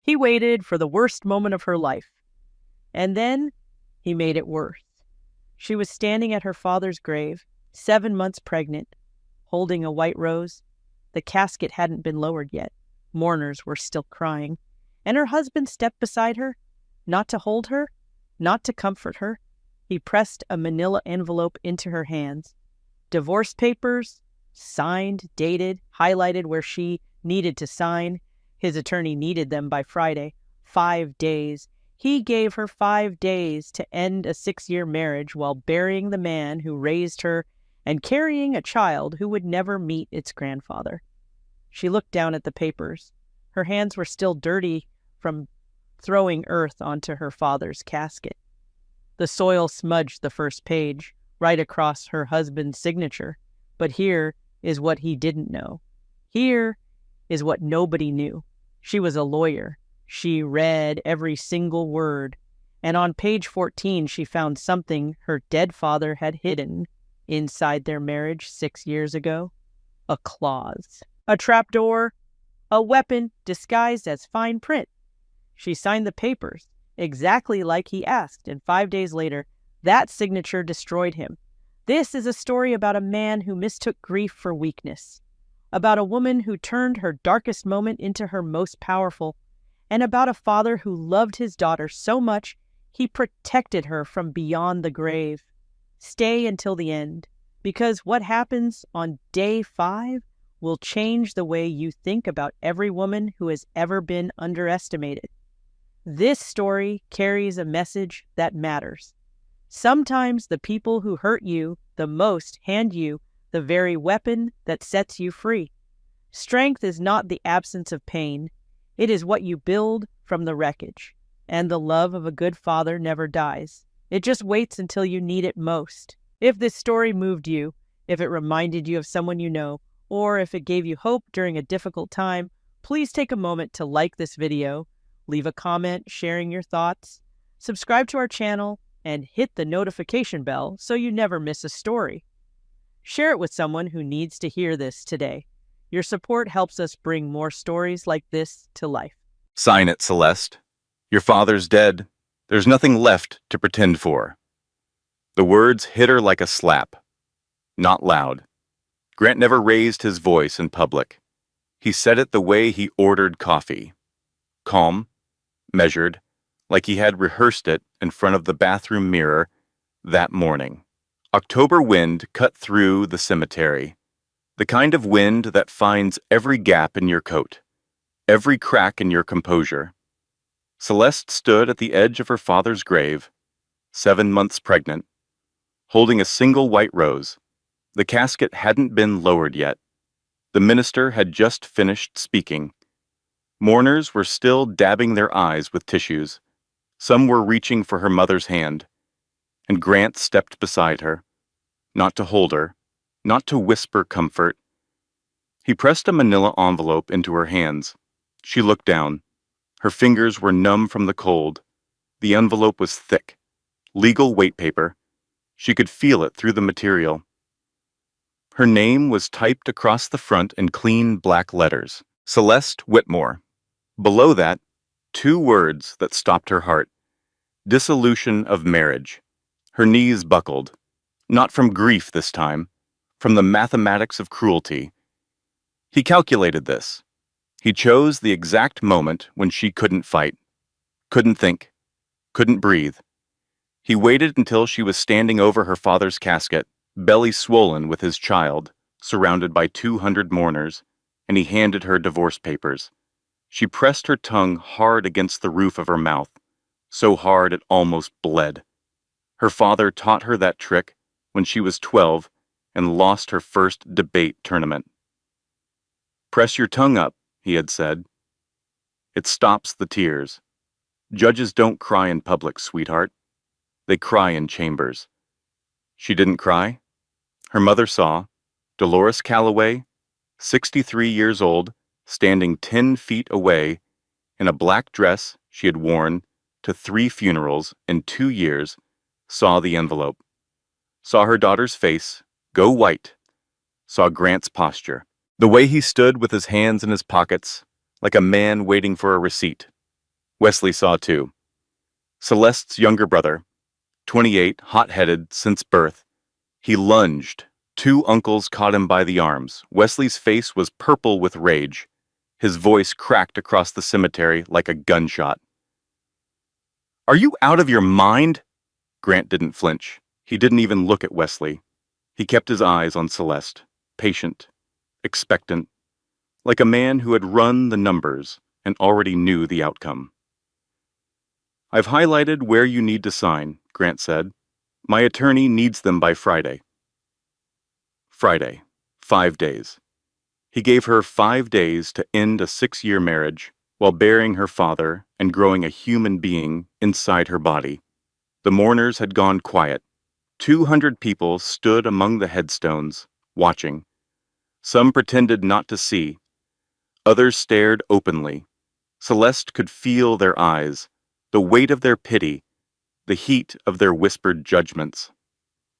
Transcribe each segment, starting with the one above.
He waited for the worst moment of her life. And then he made it worse. She was standing at her father's grave, 7 months pregnant, holding a white rose. The casket hadn't been lowered yet. Mourners were still crying. And her husband stepped beside her, not to hold her, not to comfort her. He pressed a manila envelope into her hands. Divorce papers, signed, dated, highlighted where she needed to sign. His attorney needed them by Friday. 5 days. He gave her 5 days to end a 6-year marriage while burying the man who raised her and carrying a child who would never meet its grandfather. She looked down at the papers. Her hands were still dirty from throwing earth onto her father's casket. The soil smudged the first page, right across her husband's signature. But here is what he didn't know. Here is what nobody knew. She was a lawyer. She read every single word. And on page 14, she found something her dead father had hidden inside their marriage 6 years ago. A clause. A trapdoor. A weapon disguised as fine print. She signed the papers, exactly like he asked, and 5 days later, that signature destroyed him. This is a story about a man who mistook grief for weakness, about a woman who turned her darkest moment into her most powerful, and about a father who loved his daughter so much he protected her from beyond the grave. Stay until the end, because what happens on day 5 will change the way you think about every woman who has ever been underestimated. This story carries a message that matters. Sometimes the people who hurt you the most hand you the very weapon that sets you free. Strength is not the absence of pain. It is what you build from the wreckage. And the love of a good father never dies. It just waits until you need it most. If this story moved you, if it reminded you of someone you know, or if it gave you hope during a difficult time, please take a moment to like this video, leave a comment sharing your thoughts, subscribe to our channel, and hit the notification bell so you never miss a story. Share it with someone who needs to hear this today. Your support helps us bring more stories like this to life. Sign it, Celeste. Your father's dead. There's nothing left to pretend for. The words hit her like a slap. Not loud. Grant never raised his voice in public. He said it the way he ordered coffee. Calm, measured, like he had rehearsed it in front of the bathroom mirror that morning. October wind cut through the cemetery. The kind of wind that finds every gap in your coat, every crack in your composure. Celeste stood at the edge of her father's grave, 7 months pregnant, holding a single white rose. The casket hadn't been lowered yet. The minister had just finished speaking. Mourners were still dabbing their eyes with tissues. Some were reaching for her mother's hand. And Grant stepped beside her, not to hold her, not to whisper comfort. He pressed a manila envelope into her hands. She looked down. Her fingers were numb from the cold. The envelope was thick, legal weight paper. She could feel it through the material. Her name was typed across the front in clean black letters, Celeste Whitmore. Below that, 2 words that stopped her heart. Dissolution of marriage. Her knees buckled. Not from grief this time, from the mathematics of cruelty. He calculated this. He chose the exact moment when she couldn't fight, couldn't think, couldn't breathe. He waited until she was standing over her father's casket, belly swollen with his child, surrounded by 200 mourners, and he handed her divorce papers. She pressed her tongue hard against the roof of her mouth, so hard it almost bled. Her father taught her that trick when she was 12 and lost her first debate tournament. "Press your tongue up," he had said. "It stops the tears. Judges don't cry in public, sweetheart. They cry in chambers." She didn't cry. Her mother saw Dolores Calloway, 63 years old, standing 10 feet away in a black dress she had worn to 3 funerals in 2 years, saw the envelope, saw her daughter's face go white, saw Grant's posture, the way he stood with his hands in his pockets, like a man waiting for a receipt. Wesley saw too. Celeste's younger brother, 28, hot-headed since birth. He lunged. Two uncles caught him by the arms. Wesley's face was purple with rage. His voice cracked across the cemetery like a gunshot. "Are you out of your mind?" Grant didn't flinch. He didn't even look at Wesley. He kept his eyes on Celeste, patient, expectant, like a man who had run the numbers and already knew the outcome. "I've highlighted where you need to sign," Grant said. "My attorney needs them by Friday." Friday. 5 days. He gave her 5 days to end a 6-year marriage while burying her father and growing a human being inside her body. The mourners had gone quiet. 200 people stood among the headstones, watching. Some pretended not to see. Others stared openly. Celeste could feel their eyes, the weight of their pity, the heat of their whispered judgments.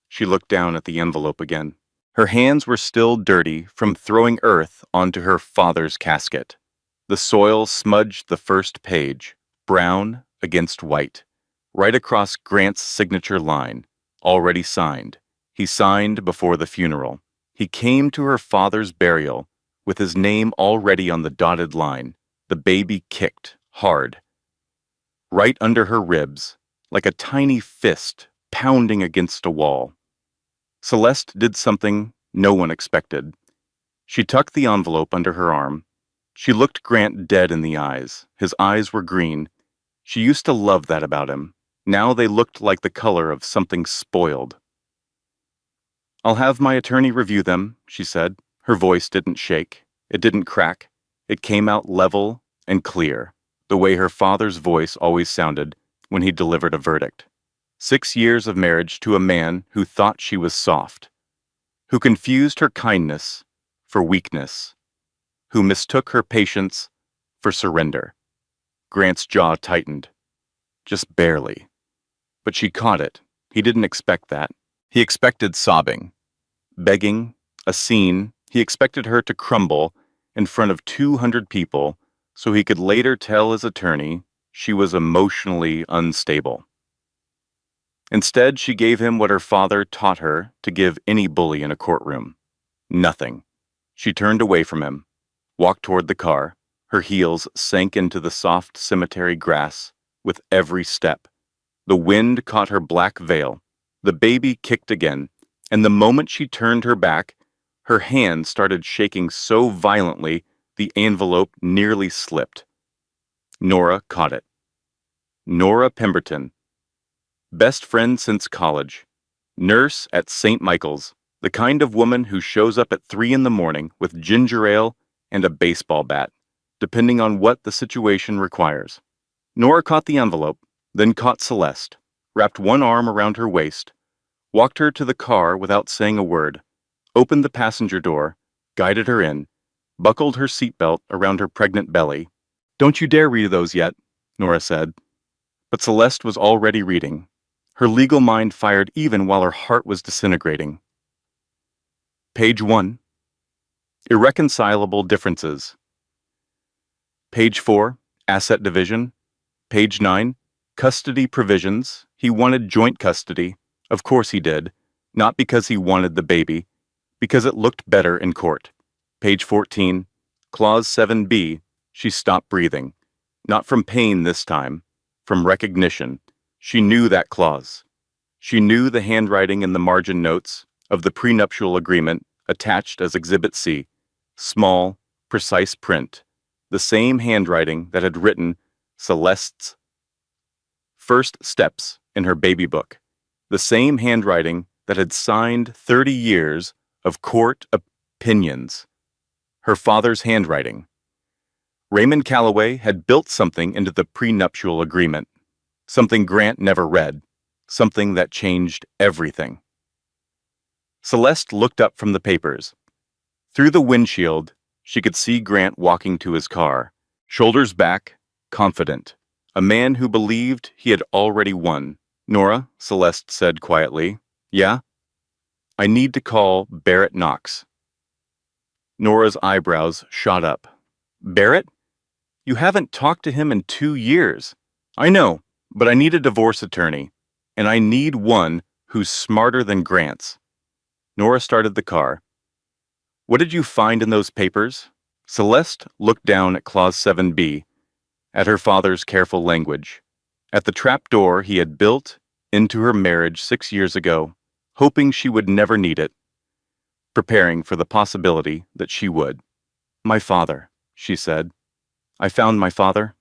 She looked down at the envelope again. Her hands were still dirty from throwing earth onto her father's casket. The soil smudged the first page, brown against white, right across Grant's signature line, already signed. He signed before the funeral. He came to her father's burial with his name already on the dotted line. The baby kicked hard, right under her ribs, like a tiny fist pounding against a wall. Celeste did something no one expected. She tucked the envelope under her arm. She looked Grant dead in the eyes. His eyes were green. She used to love that about him. Now they looked like the color of something spoiled. "I'll have my attorney review them," she said. Her voice didn't shake. It didn't crack. It came out level and clear, the way her father's voice always sounded when he delivered a verdict. 6 years of marriage to a man who thought she was soft, who confused her kindness for weakness, who mistook her patience for surrender. Grant's jaw tightened. Just barely. But she caught it. He didn't expect that. He expected sobbing, begging, a scene. He expected her to crumble in front of 200 people so he could later tell his attorney she was emotionally unstable. Instead, she gave him what her father taught her to give any bully in a courtroom. Nothing. She turned away from him, walked toward the car. Her heels sank into the soft cemetery grass with every step. The wind caught her black veil. The baby kicked again, and the moment she turned her back, her hand started shaking so violently the envelope nearly slipped. Nora caught it. Nora Pemberton. Best friend since college. Nurse at St. Michael's. The kind of woman who shows up at 3 in the morning with ginger ale and a baseball bat, depending on what the situation requires. Nora caught the envelope, then caught Celeste, wrapped one arm around her waist, walked her to the car without saying a word, opened the passenger door, guided her in, buckled her seatbelt around her pregnant belly. "Don't you dare read those yet," Nora said. But Celeste was already reading. Her legal mind fired even while her heart was disintegrating. Page 1. Irreconcilable differences. Page 4. Asset division. Page 9. Custody provisions. He wanted joint custody. Of course he did. Not because he wanted the baby. Because it looked better in court. Page 14. Clause 7b. She stopped breathing. Not from pain this time. From recognition. She knew that clause. She knew the handwriting in the margin notes of the prenuptial agreement attached as Exhibit C. Small, precise print. The same handwriting that had written Celeste's first steps in her baby book. The same handwriting that had signed 30 years of court opinions. Her father's handwriting. Raymond Calloway had built something into the prenuptial agreement. Something Grant never read. Something that changed everything. Celeste looked up from the papers. Through the windshield, she could see Grant walking to his car, shoulders back, confident. A man who believed he had already won. "Nora," Celeste said quietly. "Yeah?" "I need to call Barrett Knox." Nora's eyebrows shot up. "Barrett?" You haven't talked to him in 2 years. I know, but I need a divorce attorney, and I need one who's smarter than Grant's. Nora started the car. What did you find in those papers? Celeste looked down at Clause 7B, at her father's careful language, at the trap door he had built into her marriage 6 years ago, hoping she would never need it, preparing for the possibility that she would. My father, she said. I found my father.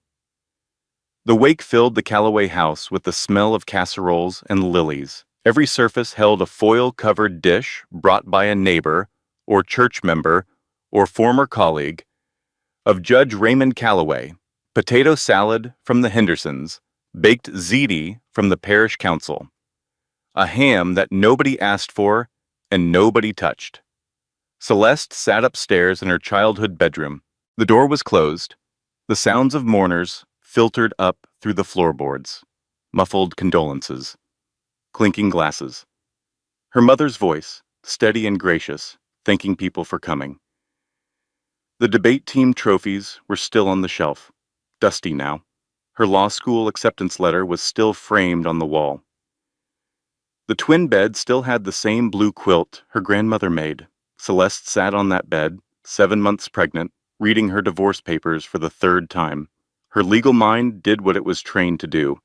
The wake filled the Calloway house with the smell of casseroles and lilies. Every surface held a foil-covered dish brought by a neighbor, or church member, or former colleague, of Judge Raymond Calloway, potato salad from the Hendersons, baked ziti from the parish council, a ham that nobody asked for and nobody touched. Celeste sat upstairs in her childhood bedroom. The door was closed. The sounds of mourners filtered up through the floorboards, muffled condolences, clinking glasses. Her mother's voice, steady and gracious, thanking people for coming. The debate team trophies were still on the shelf, dusty now. Her law school acceptance letter was still framed on the wall. The twin bed still had the same blue quilt her grandmother made. Celeste sat on that bed, 7 months pregnant, reading her divorce papers for the 3rd time. Her legal mind did what it was trained to do.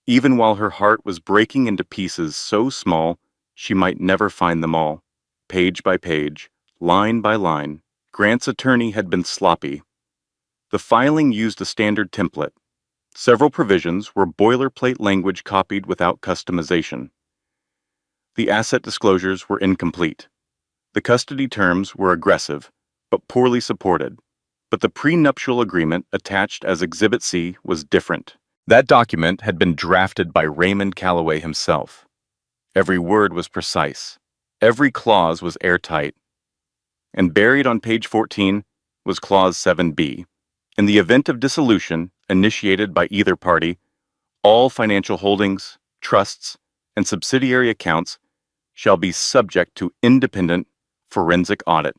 Even while her heart was breaking into pieces so small she might never find them all, page by page, line by line, Grant's attorney had been sloppy. The filing used a standard template. Several provisions were boilerplate language copied without customization. The asset disclosures were incomplete. The custody terms were aggressive, but poorly supported. But the prenuptial agreement attached as Exhibit C was different. That document had been drafted by Raymond Calloway himself. Every word was precise. Every clause was airtight. And buried on page 14 was Clause 7B. In the event of dissolution initiated by either party, all financial holdings, trusts, and subsidiary accounts shall be subject to independent forensic audit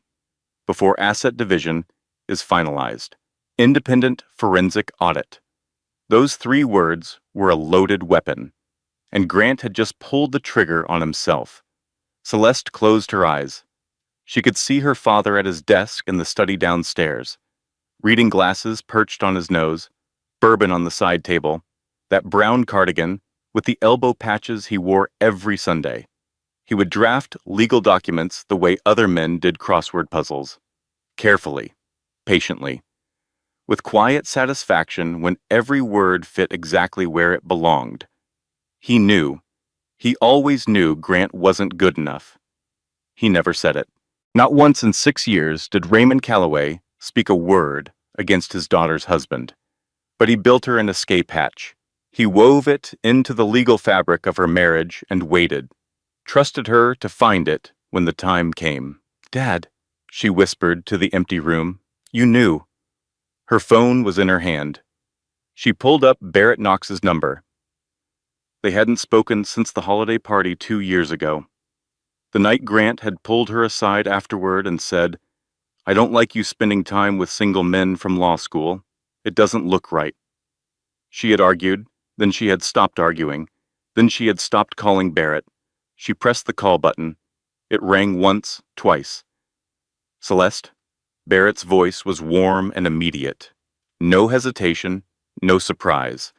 before asset division is finalized. Independent forensic audit. Those 3 words were a loaded weapon, and Grant had just pulled the trigger on himself. Celeste closed her eyes. She could see her father at his desk in the study downstairs, reading glasses perched on his nose, bourbon on the side table, that brown cardigan with the elbow patches he wore every Sunday. He would draft legal documents the way other men did crossword puzzles, carefully, patiently, with quiet satisfaction when every word fit exactly where it belonged. He always knew Grant wasn't good enough. He never said it. Not once in 6 years did Raymond Calloway speak a word against his daughter's husband, but he built her an escape hatch. He wove it into the legal fabric of her marriage and waited, trusted her to find it when the time came. Dad, she whispered to the empty room, you knew. Her phone was in her hand. She pulled up Barrett Knox's number. They hadn't spoken since the holiday party 2 years ago. The night Grant had pulled her aside afterward and said, I don't like you spending time with single men from law school. It doesn't look right. She had argued, then she had stopped arguing, then she had stopped calling Barrett. She pressed the call button. It rang once, twice. Celeste, Barrett's voice was warm and immediate. No hesitation, no surprise.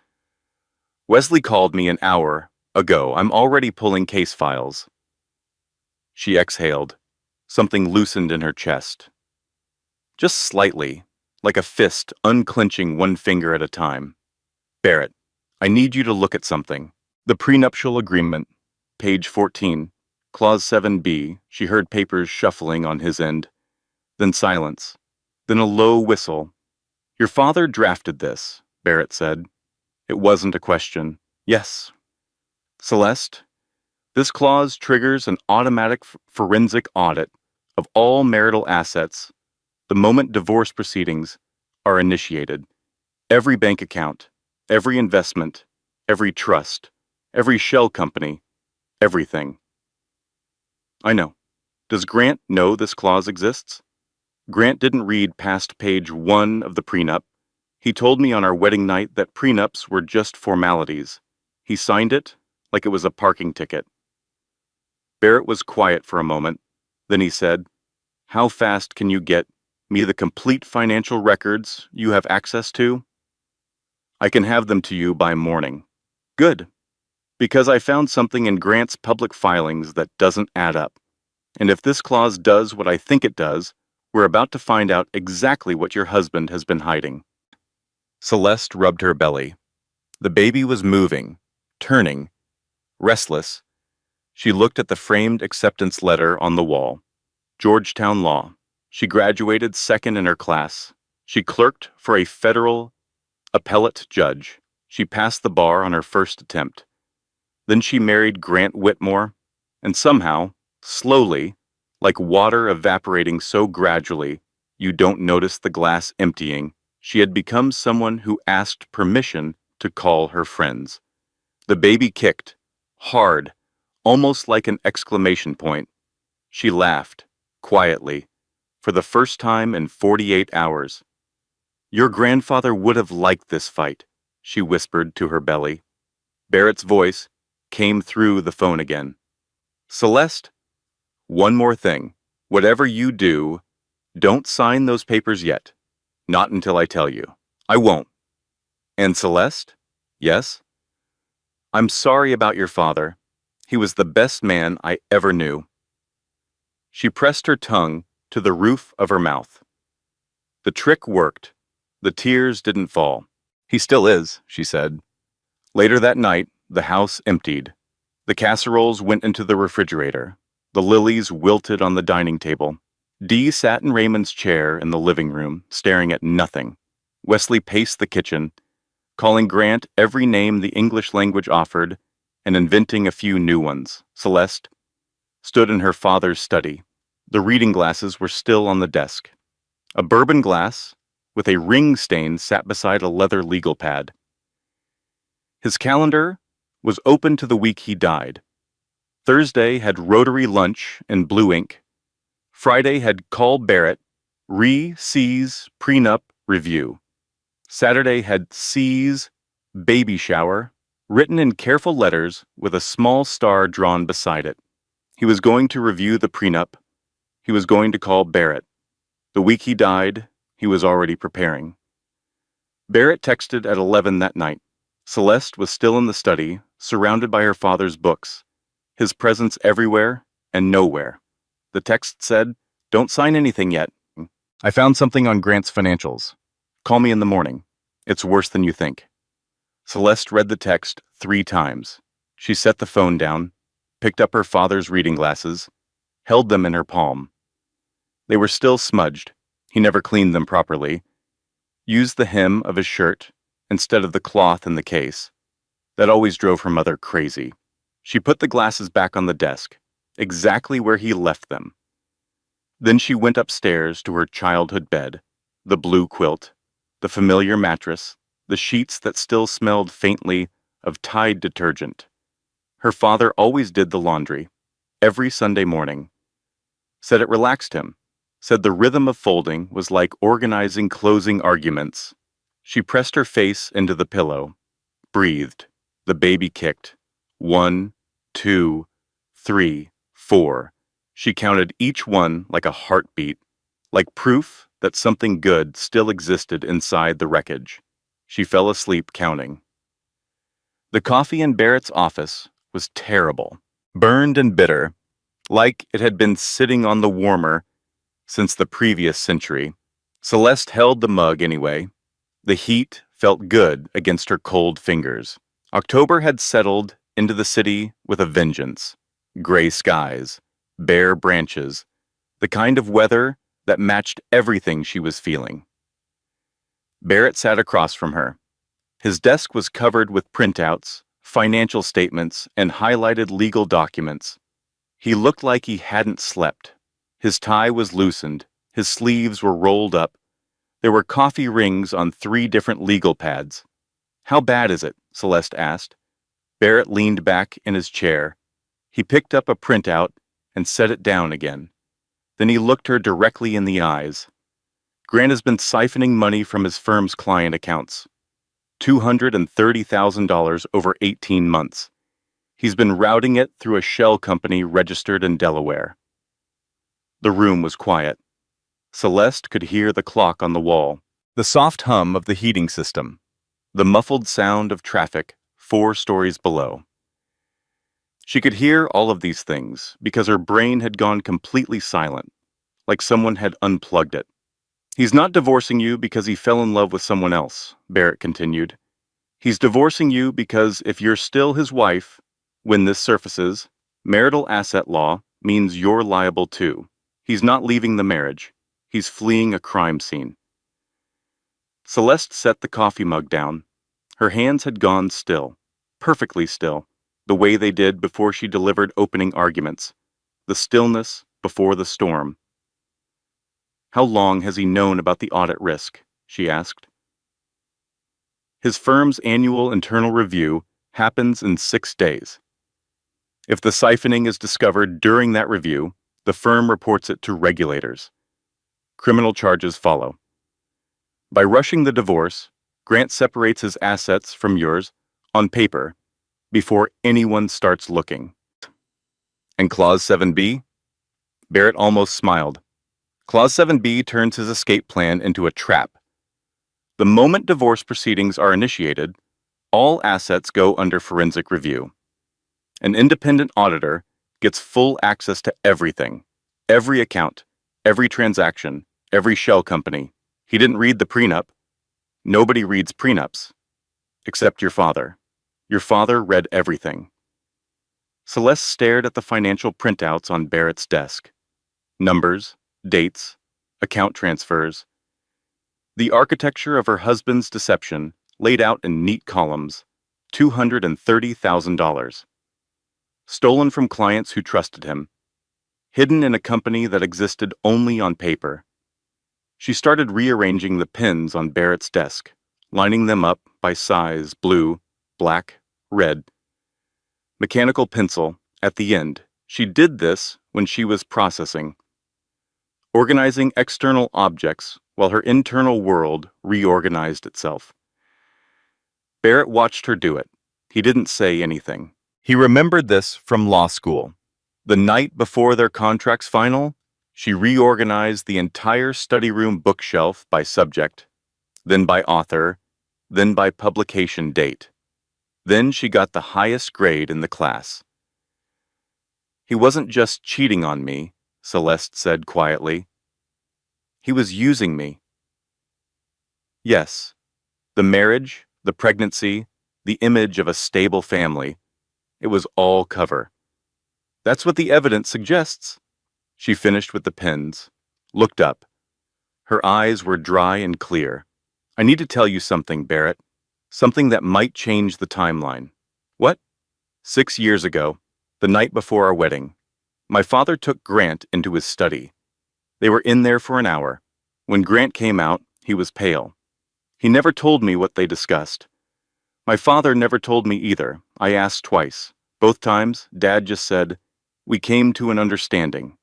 Wesley called me an hour ago. I'm already pulling case files. She exhaled. Something loosened in her chest. Just slightly, like a fist unclenching one finger at a time. Barrett, I need you to look at something. The prenuptial agreement, page 14, clause 7B. She heard papers shuffling on his end. Then silence. Then a low whistle. Your father drafted this, Barrett said. It wasn't a question. Yes. Celeste, this clause triggers an automatic forensic audit of all marital assets the moment divorce proceedings are initiated. Every bank account, every investment, every trust, every shell company, everything. I know. Does Grant know this clause exists? Grant didn't read past page 1 of the prenup. He told me on our wedding night that prenups were just formalities. He signed it like it was a parking ticket. Barrett was quiet for a moment. Then he said, "How fast can you get me the complete financial records you have access to?" "I can have them to you by morning." "Good, because I found something in Grant's public filings that doesn't add up. And if this clause does what I think it does, we're about to find out exactly what your husband has been hiding." Celeste rubbed her belly. The baby was moving, turning, restless. She looked at the framed acceptance letter on the wall. Georgetown Law. She graduated second in her class. She clerked for a federal appellate judge. She passed the bar on her first attempt. Then she married Grant Whitmore, and somehow, slowly, like water evaporating so gradually you don't notice the glass emptying, she had become someone who asked permission to call her friends. The baby kicked, hard, almost like an exclamation point. She laughed, quietly, for the first time in 48 hours. "Your grandfather would have liked this fight," she whispered to her belly. Barrett's voice came through the phone again. "Celeste, one more thing. Whatever you do, don't sign those papers yet. Not until I tell you. I won't." "And Celeste?" "Yes?" "I'm sorry about your father. He was the best man I ever knew." She pressed her tongue to the roof of her mouth. The trick worked. The tears didn't fall. "He still is," she said. Later that night, the house emptied. The casseroles went into the refrigerator. The lilies wilted on the dining table. Dee sat in Raymond's chair in the living room, staring at nothing. Wesley paced the kitchen, calling Grant every name the English language offered and inventing a few new ones. Celeste stood in her father's study. The reading glasses were still on the desk. A bourbon glass with a ring stain sat beside a leather legal pad. His calendar was open to the week he died. Thursday had Rotary lunch in blue ink. Friday had Call Barrett, C's prenup review. Saturday had C's baby shower, written in careful letters with a small star drawn beside it. He was going to review the prenup. He was going to call Barrett. The week he died, he was already preparing. Barrett texted at 11 that night. Celeste was still in the study, surrounded by her father's books, his presence everywhere and nowhere. The text said, "Don't sign anything yet. I found something on Grant's financials. Call me in the morning. It's worse than you think." Celeste read the text 3 times. She set the phone down, picked up her father's reading glasses, held them in her palm. They were still smudged. He never cleaned them properly. Used the hem of his shirt instead of the cloth in the case. That always drove her mother crazy. She put the glasses back on the desk, exactly where he left them. Then she went upstairs to her childhood bed, the blue quilt, the familiar mattress, the sheets that still smelled faintly of Tide detergent. Her father always did the laundry, every Sunday morning. Said it relaxed him. Said the rhythm of folding was like organizing closing arguments. She pressed her face into the pillow, breathed. The baby kicked. 1, 2, 3, 4. She counted each one like a heartbeat, like proof that something good still existed inside the wreckage. She fell asleep counting. The coffee in Barrett's office was terrible, burned and bitter, like it had been sitting on the warmer since the previous century. Celeste held the mug anyway. The heat felt good against her cold fingers. October had settled into the city with a vengeance. Gray skies, bare branches, the kind of weather that matched everything she was feeling. Barrett sat across from her. His desk was covered with printouts, financial statements, and highlighted legal documents. He looked like he hadn't slept. His tie was loosened, his sleeves were rolled up. There were coffee rings on 3 different legal pads. "How bad is it?" Celeste asked. Barrett leaned back in his chair. He picked up a printout and set it down again. Then he looked her directly in the eyes. Grant has been siphoning money from his firm's client accounts. $230,000 over 18 months. He's been routing it through a shell company registered in Delaware. The room was quiet. Celeste could hear the clock on the wall, the soft hum of the heating system, the muffled sound of traffic 4 stories below. She could hear all of these things because her brain had gone completely silent, like someone had unplugged it. He's not divorcing you because he fell in love with someone else, Barrett continued. He's divorcing you because if you're still his wife, when this surfaces, marital asset law means you're liable too. He's not leaving the marriage. He's fleeing a crime scene. Celeste set the coffee mug down. Her hands had gone still, perfectly still, the way they did before she delivered opening arguments, the stillness before the storm. How long has he known about the audit risk? She asked. His firm's annual internal review happens in 6 days. If the siphoning is discovered during that review, the firm reports it to regulators. Criminal charges follow. By rushing the divorce, Grant separates his assets from yours, on paper, before anyone starts looking. And Clause 7B? Barrett almost smiled. Clause 7B turns his escape plan into a trap. The moment divorce proceedings are initiated, all assets go under forensic review. An independent auditor gets full access to everything, every account, every transaction, every shell company. He didn't read the prenup. Nobody reads prenups, except your father. Your father read everything. Celeste stared at the financial printouts on Barrett's desk. Numbers, dates, account transfers. The architecture of her husband's deception laid out in neat columns, $230,000. Stolen from clients who trusted him, hidden in a company that existed only on paper. She started rearranging the pins on Barrett's desk, lining them up by size, blue, black, red. Mechanical pencil, at the end. She did this when she was processing, organizing external objects while her internal world reorganized itself. Barrett watched her do it. He didn't say anything. He remembered this from law school. The night before their contract's final, she reorganized the entire study room bookshelf by subject, then by author, then by publication date. Then she got the highest grade in the class. He wasn't just cheating on me, Celeste said quietly. He was using me. Yes, the marriage, the pregnancy, the image of a stable family, it was all cover. That's what the evidence suggests. She finished with the pens, looked up. Her eyes were dry and clear. I need to tell you something, Barrett. Something that might change the timeline. What? 6 years ago, the night before our wedding, my father took Grant into his study. They were in there for an hour. When Grant came out, he was pale. He never told me what they discussed. My father never told me either. I asked twice. Both times, Dad just said, "We came to an understanding."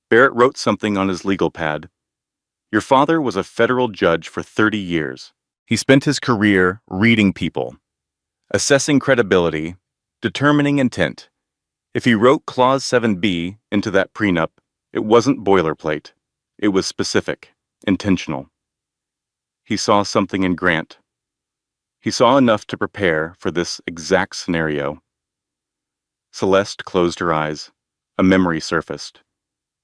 Barrett wrote something on his legal pad. Your father was a federal judge for 30 years. He spent his career reading people, assessing credibility, determining intent. If he wrote Clause 7B into that prenup, it wasn't boilerplate. It was specific, intentional. He saw something in Grant. He saw enough to prepare for this exact scenario. Celeste closed her eyes. A memory surfaced.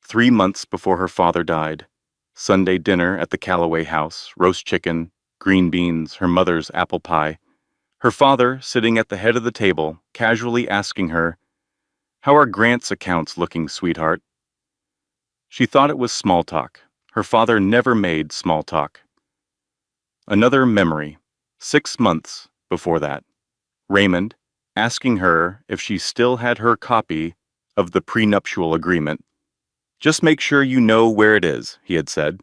3 months before her father died. Sunday dinner at the Calloway house, roast chicken, green beans, her mother's apple pie. Her father sitting at the head of the table, casually asking her, "How are Grant's accounts looking, sweetheart?" She thought it was small talk. Her father never made small talk. Another memory. 6 months before that. Raymond, asking her if she still had her copy of the prenuptial agreement. Just make sure you know where it is, he had said.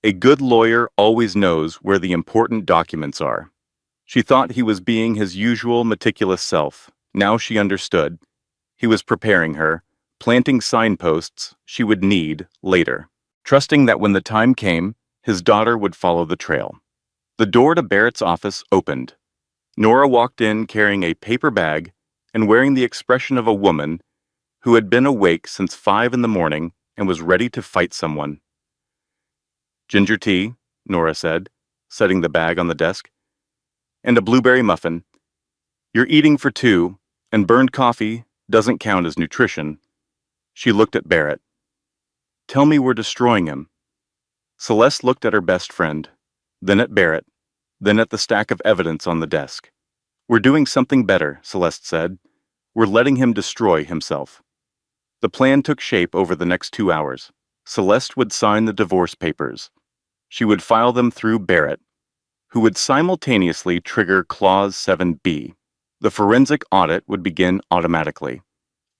A good lawyer always knows where the important documents are. She thought he was being his usual meticulous self. Now she understood. He was preparing her, planting signposts she would need later, trusting that when the time came, his daughter would follow the trail. The door to Barrett's office opened. Nora walked in carrying a paper bag and wearing the expression of a woman who had been awake since 5 in the morning and was ready to fight someone. "Ginger tea," Nora said, setting the bag on the desk, "and a blueberry muffin. You're eating for 2, and burned coffee doesn't count as nutrition." She looked at Barrett. "Tell me we're destroying him." Celeste looked at her best friend, then at Barrett, then at the stack of evidence on the desk. "We're doing something better," Celeste said. "We're letting him destroy himself." The plan took shape over the next 2 hours. Celeste would sign the divorce papers. She would file them through Barrett, who would simultaneously trigger Clause 7B. The forensic audit would begin automatically.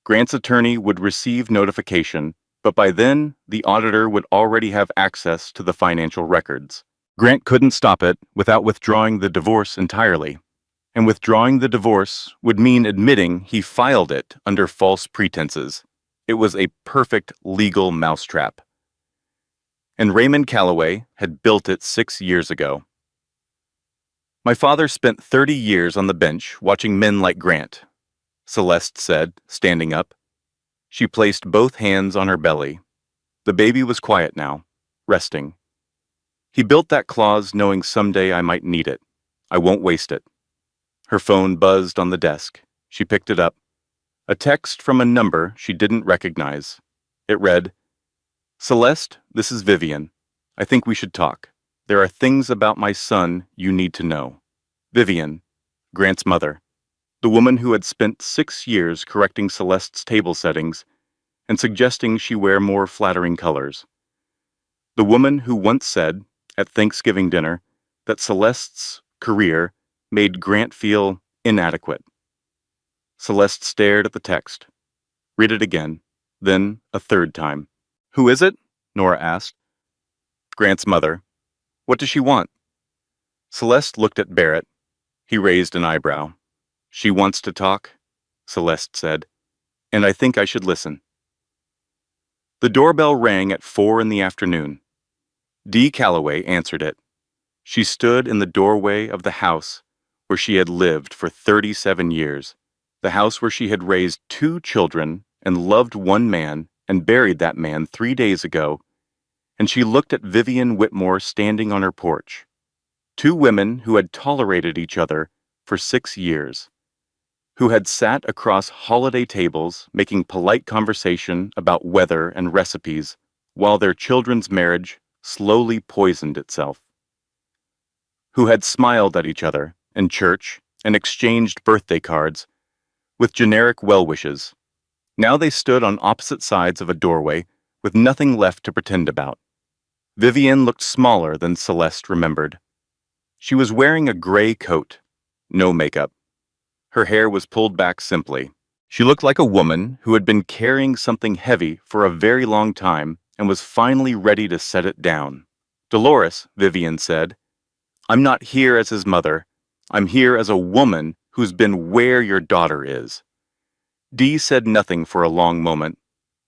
Grant's attorney would receive notification, but by then, the auditor would already have access to the financial records. Grant couldn't stop it without withdrawing the divorce entirely. And withdrawing the divorce would mean admitting he filed it under false pretenses. It was a perfect legal mousetrap. And Raymond Calloway had built it 6 years ago. "My father spent 30 years on the bench watching men like Grant," Celeste said, standing up. She placed both hands on her belly. The baby was quiet now, resting. "He built that clause knowing someday I might need it. I won't waste it." Her phone buzzed on the desk. She picked it up. A text from a number she didn't recognize. It read, "Celeste, this is Vivian. I think we should talk. There are things about my son you need to know." Vivian, Grant's mother, the woman who had spent 6 years correcting Celeste's table settings and suggesting she wear more flattering colors. The woman who once said, at Thanksgiving dinner, that Celeste's career made Grant feel inadequate. Celeste stared at the text. Read it again, then a third time. "Who is it?" Nora asked. "Grant's mother." "What does she want?" Celeste looked at Barrett. He raised an eyebrow. "She wants to talk," Celeste said, "and I think I should listen." The doorbell rang at 4 in the afternoon. Dee Calloway answered it. She stood in the doorway of the house where she had lived for 37 years, the house where she had raised 2 children and loved one man and buried that man 3 days ago, and she looked at Vivian Whitmore standing on her porch. 2 women who had tolerated each other for 6 years, who had sat across holiday tables making polite conversation about weather and recipes while their children's marriage slowly poisoned itself, who had smiled at each other in church and exchanged birthday cards with generic well wishes. Now they stood on opposite sides of a doorway with nothing left to pretend about. Vivian looked smaller than Celeste remembered. She was wearing a gray coat, no makeup. Her hair was pulled back simply. She looked like a woman who had been carrying something heavy for a very long time and was finally ready to set it down. "Dolores," Vivian said, "I'm not here as his mother. I'm here as a woman who's been where your daughter is." Dee said nothing for a long moment.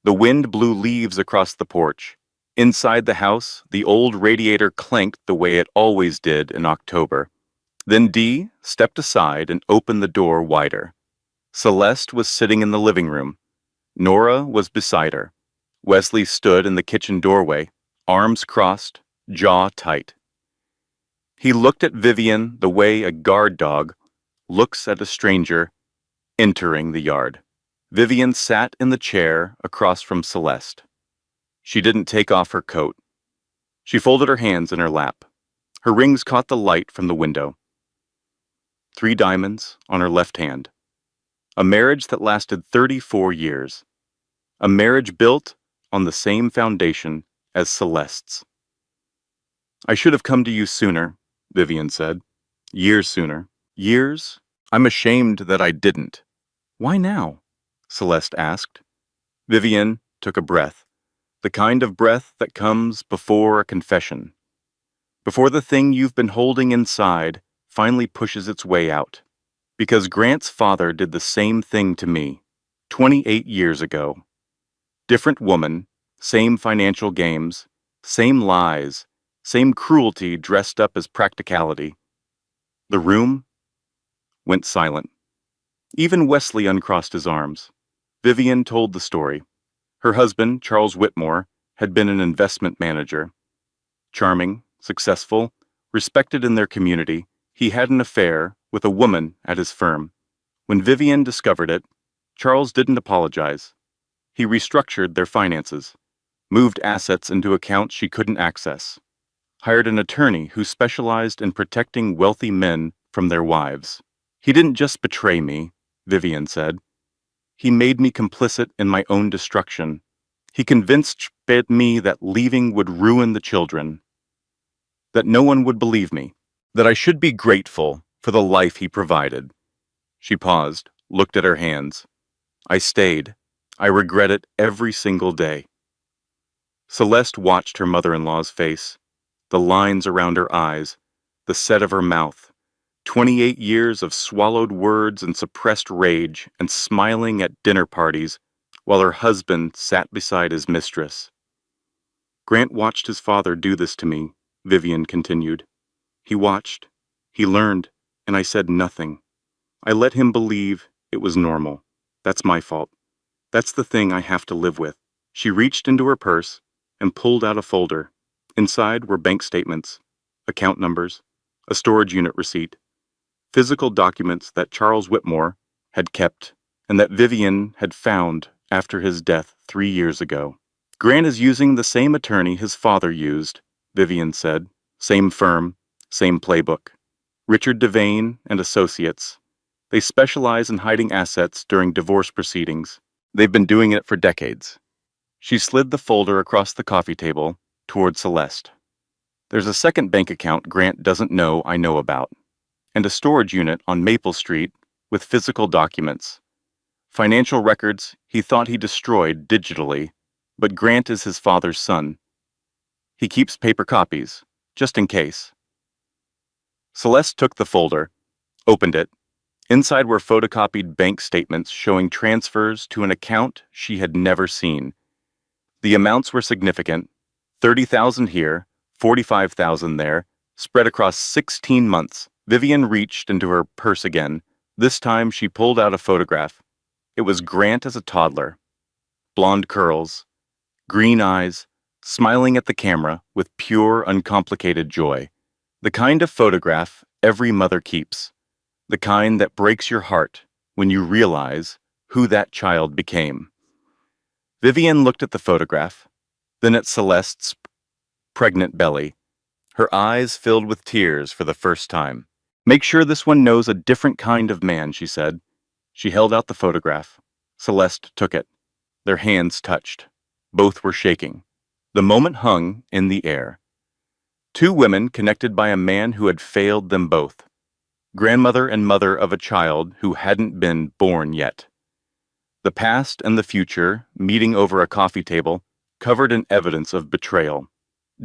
The wind blew leaves across the porch. Inside the house, the old radiator clanked the way it always did in October. Then Dee stepped aside and opened the door wider. Celeste was sitting in the living room. Nora was beside her. Wesley stood in the kitchen doorway, arms crossed, jaw tight. He looked at Vivian the way a guard dog looks at a stranger entering the yard. Vivian sat in the chair across from Celeste. She didn't take off her coat. She folded her hands in her lap. Her rings caught the light from the window. 3 diamonds on her left hand. A marriage that lasted 34 years. A marriage built on the same foundation as Celeste's. "I should have come to you sooner," Vivian said. "Years sooner." "Years? I'm ashamed that I didn't." "Why now?" Celeste asked. Vivian took a breath, the kind of breath that comes before a confession, before the thing you've been holding inside finally pushes its way out. "Because Grant's father did the same thing to me, 28 years ago. Different woman, same financial games, same lies, Same cruelty dressed up as practicality. The room went silent. Even Wesley uncrossed his arms. Vivian told the story. Her husband, Charles Whitmore, had been an investment manager. Charming, successful, respected in their community, he had an affair with a woman at his firm. When Vivian discovered it, Charles didn't apologize. He restructured their finances, moved assets into accounts she couldn't access, hired an attorney who specialized in protecting wealthy men from their wives. He didn't just betray me, Vivian said. He made me complicit in my own destruction. He convinced me that leaving would ruin the children, that no one would believe me, that I should be grateful for the life he provided. She paused, looked at her hands. I stayed. I regret it every single day. Celeste watched her mother-in-law's face, the lines around her eyes, the set of her mouth. 28 years of swallowed words and suppressed rage and smiling at dinner parties while her husband sat beside his mistress. Grant watched his father do this to me, Vivian continued. He watched, he learned, and I said nothing. I let him believe it was normal. That's my fault. That's the thing I have to live with. She reached into her purse and pulled out a folder. Inside were bank statements, account numbers, a storage unit receipt, physical documents that Charles Whitmore had kept and that Vivian had found after his death 3 years ago. Grant is using the same attorney his father used, Vivian said. Same firm, same playbook. Richard Devane and Associates. They specialize in hiding assets during divorce proceedings. They've been doing it for decades. She slid the folder across the coffee table toward Celeste. There's a second bank account Grant doesn't know I know about, and a storage unit on Maple Street with physical documents. Financial records he thought he destroyed digitally, but Grant is his father's son. He keeps paper copies, just in case. Celeste took the folder, opened it. Inside were photocopied bank statements showing transfers to an account she had never seen. The amounts were significant, 30,000 here, 45,000 there, spread across 16 months. Vivian reached into her purse again. This time she pulled out a photograph. It was Grant as a toddler. Blonde curls, green eyes, smiling at the camera with pure, uncomplicated joy. The kind of photograph every mother keeps. The kind that breaks your heart when you realize who that child became. Vivian looked at the photograph, then at Celeste's pregnant belly. Her eyes filled with tears for the first time. Make sure this one knows a different kind of man, she said. She held out the photograph. Celeste took it. Their hands touched. Both were shaking. The moment hung in the air. Two women connected by a man who had failed them both. Grandmother and mother of a child who hadn't been born yet. The past and the future, meeting over a coffee table, covered in evidence of betrayal.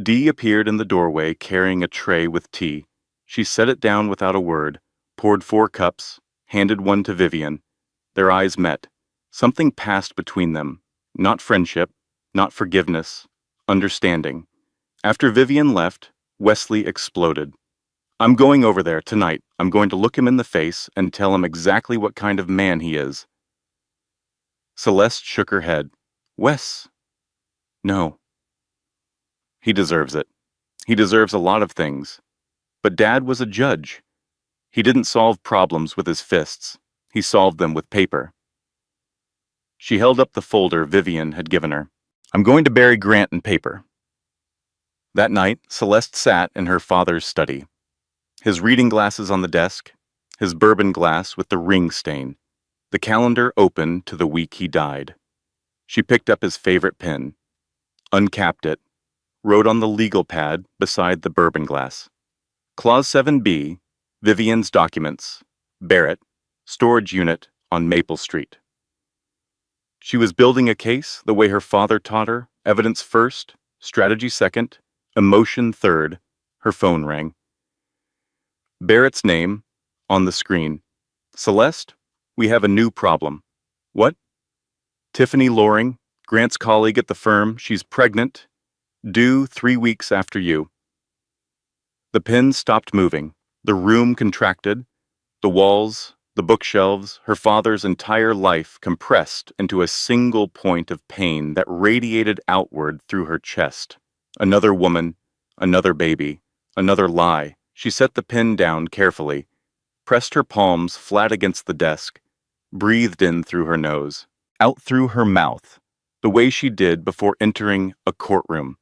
Dee appeared in the doorway carrying a tray with tea. She set it down without a word, poured 4 cups, handed one to Vivian. Their eyes met. Something passed between them. Not friendship, not forgiveness, understanding. After Vivian left, Wesley exploded. I'm going over there tonight. I'm going to look him in the face and tell him exactly what kind of man he is. Celeste shook her head. Wes. No. He deserves it. He deserves a lot of things. But Dad was a judge. He didn't solve problems with his fists. He solved them with paper. She held up the folder Vivian had given her. I'm going to bury Grant in paper. That night, Celeste sat in her father's study. His reading glasses on the desk, his bourbon glass with the ring stain, the calendar open to the week he died. She picked up his favorite pen, uncapped it, wrote on the legal pad beside the bourbon glass. Clause 7B, Vivian's documents, Barrett, storage unit on Maple Street. She was building a case the way her father taught her, evidence first, strategy second, emotion third. Her phone rang. Barrett's name, on the screen. Celeste, we have a new problem. What? Tiffany Loring, Grant's colleague at the firm, she's pregnant, due 3 weeks after you. The pen stopped moving. The room contracted. The walls, the bookshelves, her father's entire life compressed into a single point of pain that radiated outward through her chest. Another woman, another baby, another lie. She set the pen down carefully, pressed her palms flat against the desk, breathed in through her nose, out through her mouth, the way she did before entering a courtroom,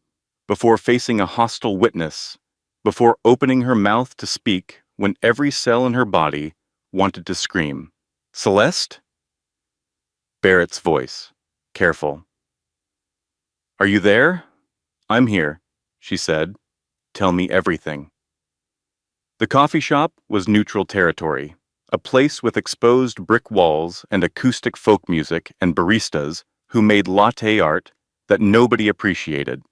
before facing a hostile witness, before opening her mouth to speak when every cell in her body wanted to scream. Celeste? Barrett's voice, careful. Are you there? I'm here, she said. Tell me everything. The coffee shop was neutral territory, a place with exposed brick walls and acoustic folk music and baristas who made latte art that nobody appreciated.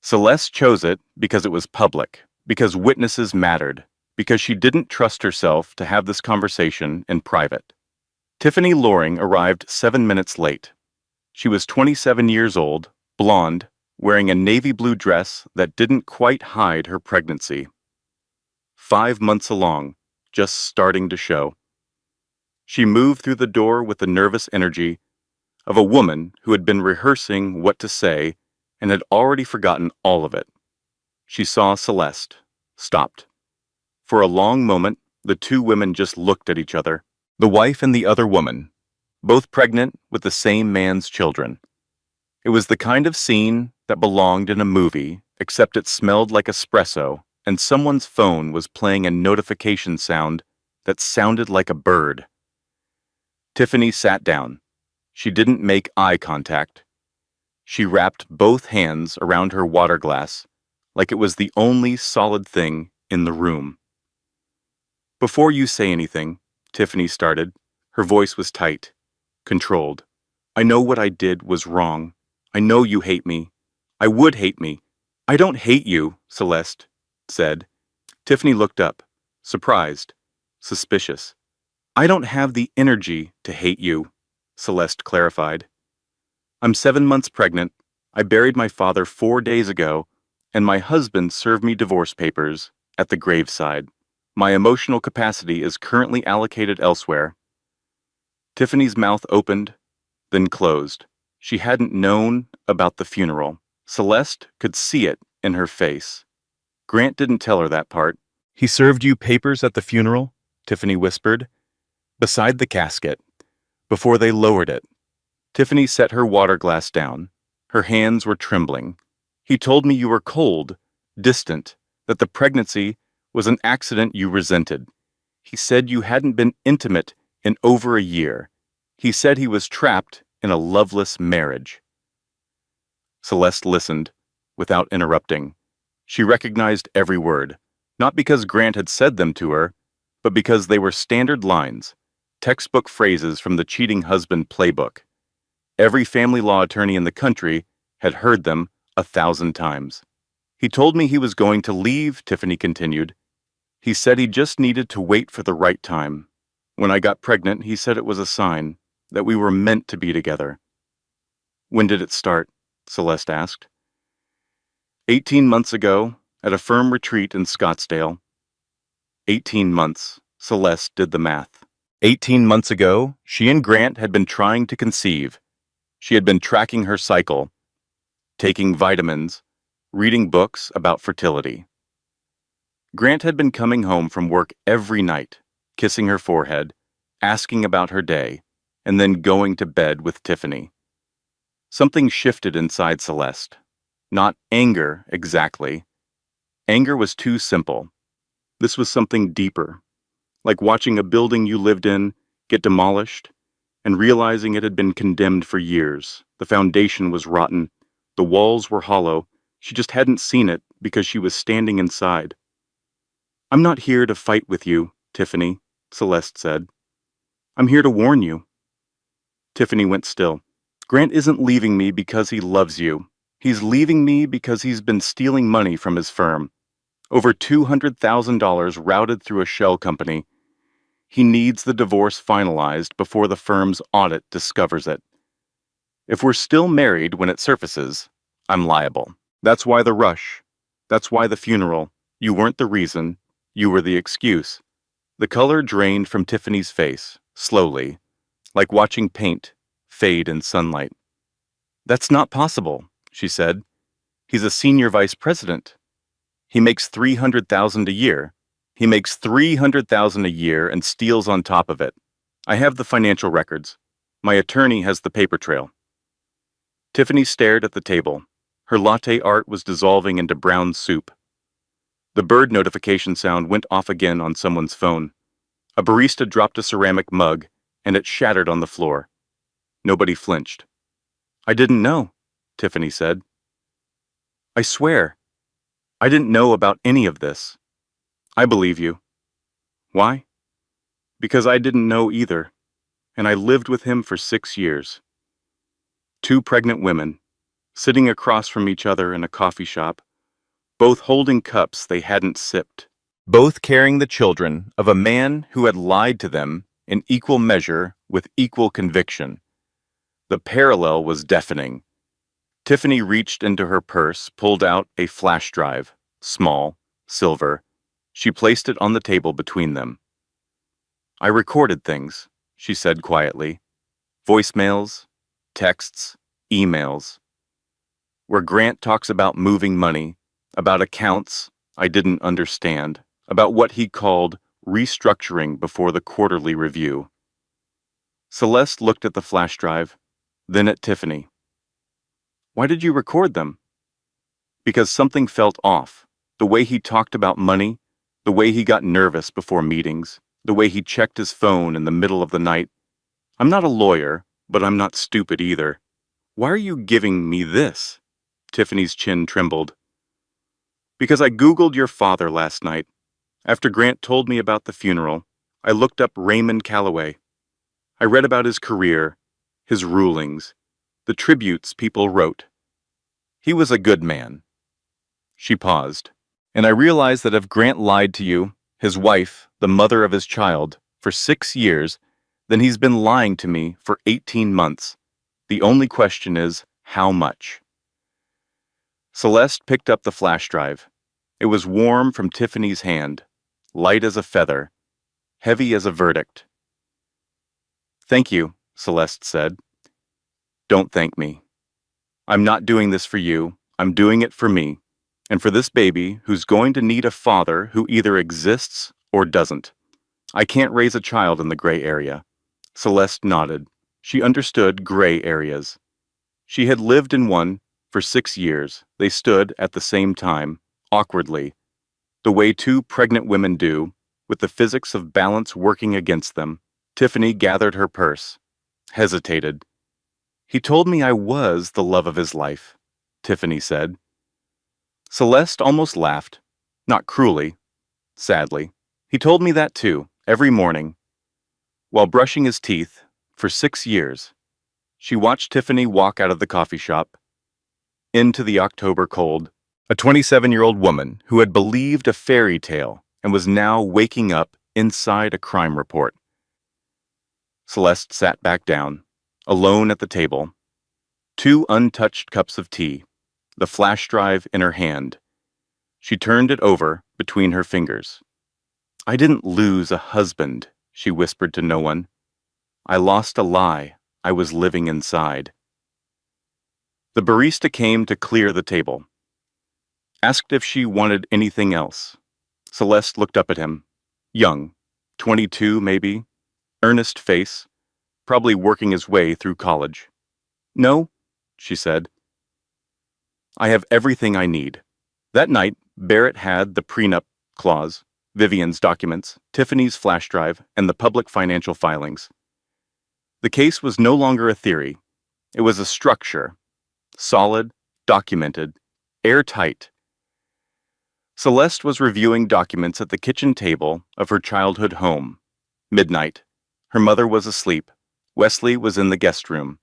Celeste chose it because it was public, because witnesses mattered, because she didn't trust herself to have this conversation in private. Tiffany Loring arrived 7 minutes late. She was 27 years old, blonde, wearing a navy blue dress that didn't quite hide her pregnancy. 5 months along, just starting to show. She moved through the door with the nervous energy of a woman who had been rehearsing what to say and had already forgotten all of it. She saw Celeste, stopped. For a long moment, the two women just looked at each other, the wife and the other woman, both pregnant with the same man's children. It was the kind of scene that belonged in a movie, except it smelled like espresso, and someone's phone was playing a notification sound that sounded like a bird. Tiffany sat down. She didn't make eye contact. She wrapped both hands around her water glass, like it was the only solid thing in the room. Before you say anything, Tiffany started. Her voice was tight, controlled. I know what I did was wrong. I know you hate me. I would hate me. I don't hate you, Celeste said. Tiffany looked up, surprised, suspicious. I don't have the energy to hate you, Celeste clarified. I'm 7 months pregnant. I buried my father 4 days ago, and my husband served me divorce papers at the graveside. My emotional capacity is currently allocated elsewhere. Tiffany's mouth opened, then closed. She hadn't known about the funeral. Celeste could see it in her face. Grant didn't tell her that part. He served you papers at the funeral? Tiffany whispered. Beside the casket, before they lowered it. Tiffany set her water glass down. Her hands were trembling. He told me you were cold, distant, that the pregnancy was an accident you resented. He said you hadn't been intimate in over a year. He said he was trapped in a loveless marriage. Celeste listened, without interrupting. She recognized every word, not because Grant had said them to her, but because they were standard lines, textbook phrases from the cheating husband playbook. Every family law attorney in the country had heard them 1,000 times. He told me he was going to leave, Tiffany continued. He said he just needed to wait for the right time. When I got pregnant, he said it was a sign that we were meant to be together. When did it start? Celeste asked. 18 months ago, at a firm retreat in Scottsdale. 18 months, Celeste did the math. 18 months ago, she and Grant had been trying to conceive. She had been tracking her cycle, taking vitamins, reading books about fertility. Grant had been coming home from work every night, kissing her forehead, asking about her day, and then going to bed with Tiffany. Something shifted inside Celeste. Not anger, exactly. Anger was too simple. This was something deeper, like watching a building you lived in get demolished and realizing it had been condemned for years. The foundation was rotten, the walls were hollow. She just hadn't seen it because she was standing inside. I'm not here to fight with you, Tiffany, Celeste said. I'm here to warn you. Tiffany went still. Grant isn't leaving me because he loves you. He's leaving me because he's been stealing money from his firm. Over $200,000 routed through a shell company. He needs the divorce finalized before the firm's audit discovers it. If we're still married when it surfaces, I'm liable. That's why the rush. That's why the funeral. You weren't the reason. You were the excuse. The color drained from Tiffany's face, slowly, like watching paint fade in sunlight. That's not possible, she said. He's a senior vice president. He makes $300,000 a year. He makes $300,000 a year and steals on top of it. I have the financial records. My attorney has the paper trail. Tiffany stared at the table. Her latte art was dissolving into brown soup. The bird notification sound went off again on someone's phone. A barista dropped a ceramic mug, and it shattered on the floor. Nobody flinched. I didn't know, Tiffany said. I swear, I didn't know about any of this. I believe you. Why? Because I didn't know either, and I lived with him for 6 years. 2 pregnant women, sitting across from each other in a coffee shop, both holding cups they hadn't sipped, both carrying the children of a man who had lied to them in equal measure with equal conviction. The parallel was deafening. Tiffany reached into her purse, pulled out a flash drive, small, silver. She placed it on the table between them. I recorded things, she said quietly. Voicemails, texts, emails. Where Grant talks about moving money, about accounts I didn't understand, about what he called restructuring before the quarterly review. Celeste looked at the flash drive, then at Tiffany. Why did you record them? Because something felt off. The way he talked about money, the way he got nervous before meetings, the way he checked his phone in the middle of the night. I'm not a lawyer, but I'm not stupid either. Why are you giving me this? Tiffany's chin trembled. Because I Googled your father last night. After Grant told me about the funeral, I looked up Raymond Calloway. I read about his career, his rulings, the tributes people wrote. He was a good man. She paused. And I realized that if Grant lied to you, his wife, the mother of his child, for 6 years, then he's been lying to me for 18 months. The only question is, how much? Celeste picked up the flash drive. It was warm from Tiffany's hand, light as a feather, heavy as a verdict. Thank you, Celeste said. Don't thank me. I'm not doing this for you. I'm doing it for me, and for this baby who's going to need a father who either exists or doesn't. I can't raise a child in the gray area. Celeste nodded. She understood gray areas. She had lived in one for 6 years. They stood at the same time, awkwardly, the way 2 pregnant women do, with the physics of balance working against them. Tiffany gathered her purse, hesitated. He told me I was the love of his life, Tiffany said. Celeste almost laughed, not cruelly, sadly. He told me that too, every morning. While brushing his teeth, for 6 years, she watched Tiffany walk out of the coffee shop, into the October cold, a 27-year-old woman who had believed a fairy tale and was now waking up inside a crime report. Celeste sat back down, alone at the table, 2 untouched cups of tea, the flash drive in her hand. She turned it over between her fingers. I didn't lose a husband, she whispered to no one. I lost a lie I was living inside. The barista came to clear the table. Asked if she wanted anything else. Celeste looked up at him. Young, 22 maybe, earnest face, probably working his way through college. No, she said. I have everything I need. That night, Barrett had the prenup clause, Vivian's documents, Tiffany's flash drive, and the public financial filings. The case was no longer a theory. It was a structure. Solid, documented, airtight. Celeste was reviewing documents at the kitchen table of her childhood home. Midnight. Her mother was asleep. Wesley was in the guest room.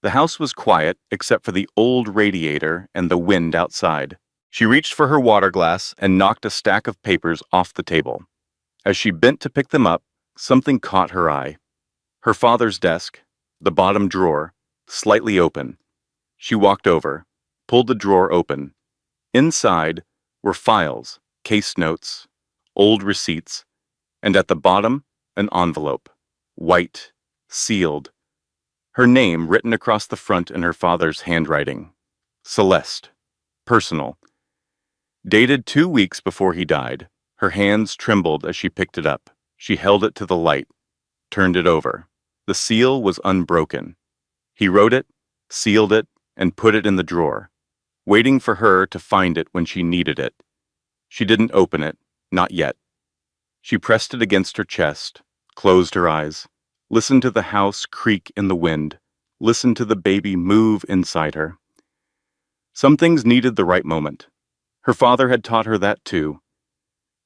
The house was quiet except for the old radiator and the wind outside. She reached for her water glass and knocked a stack of papers off the table. As she bent to pick them up, something caught her eye. Her father's desk, the bottom drawer, slightly open. She walked over, pulled the drawer open. Inside were files, case notes, old receipts, and at the bottom, an envelope, white, sealed, her name written across the front in her father's handwriting. Celeste. Personal. Dated 2 weeks before he died. Her hands trembled as she picked it up. She held it to the light, turned it over. The seal was unbroken. He wrote it, sealed it, and put it in the drawer, waiting for her to find it when she needed it. She didn't open it, not yet. She pressed it against her chest, closed her eyes, listened to the house creak in the wind, listened to the baby move inside her. Some things needed the right moment. Her father had taught her that too.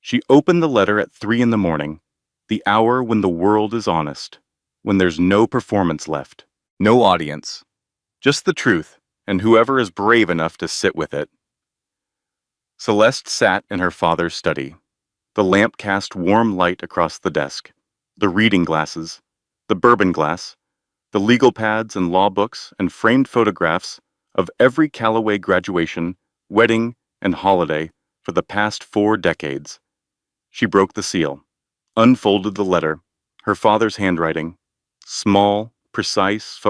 She opened the letter at 3 in the morning, the hour when the world is honest, when there's no performance left, no audience, just the truth, and whoever is brave enough to sit with it. Celeste sat in her father's study. The lamp cast warm light across the desk, the reading glasses, the bourbon glass, the legal pads and law books and framed photographs of every Callaway graduation, wedding, and holiday for the past 4 decades. She broke the seal, unfolded the letter, her father's handwriting, small, precise,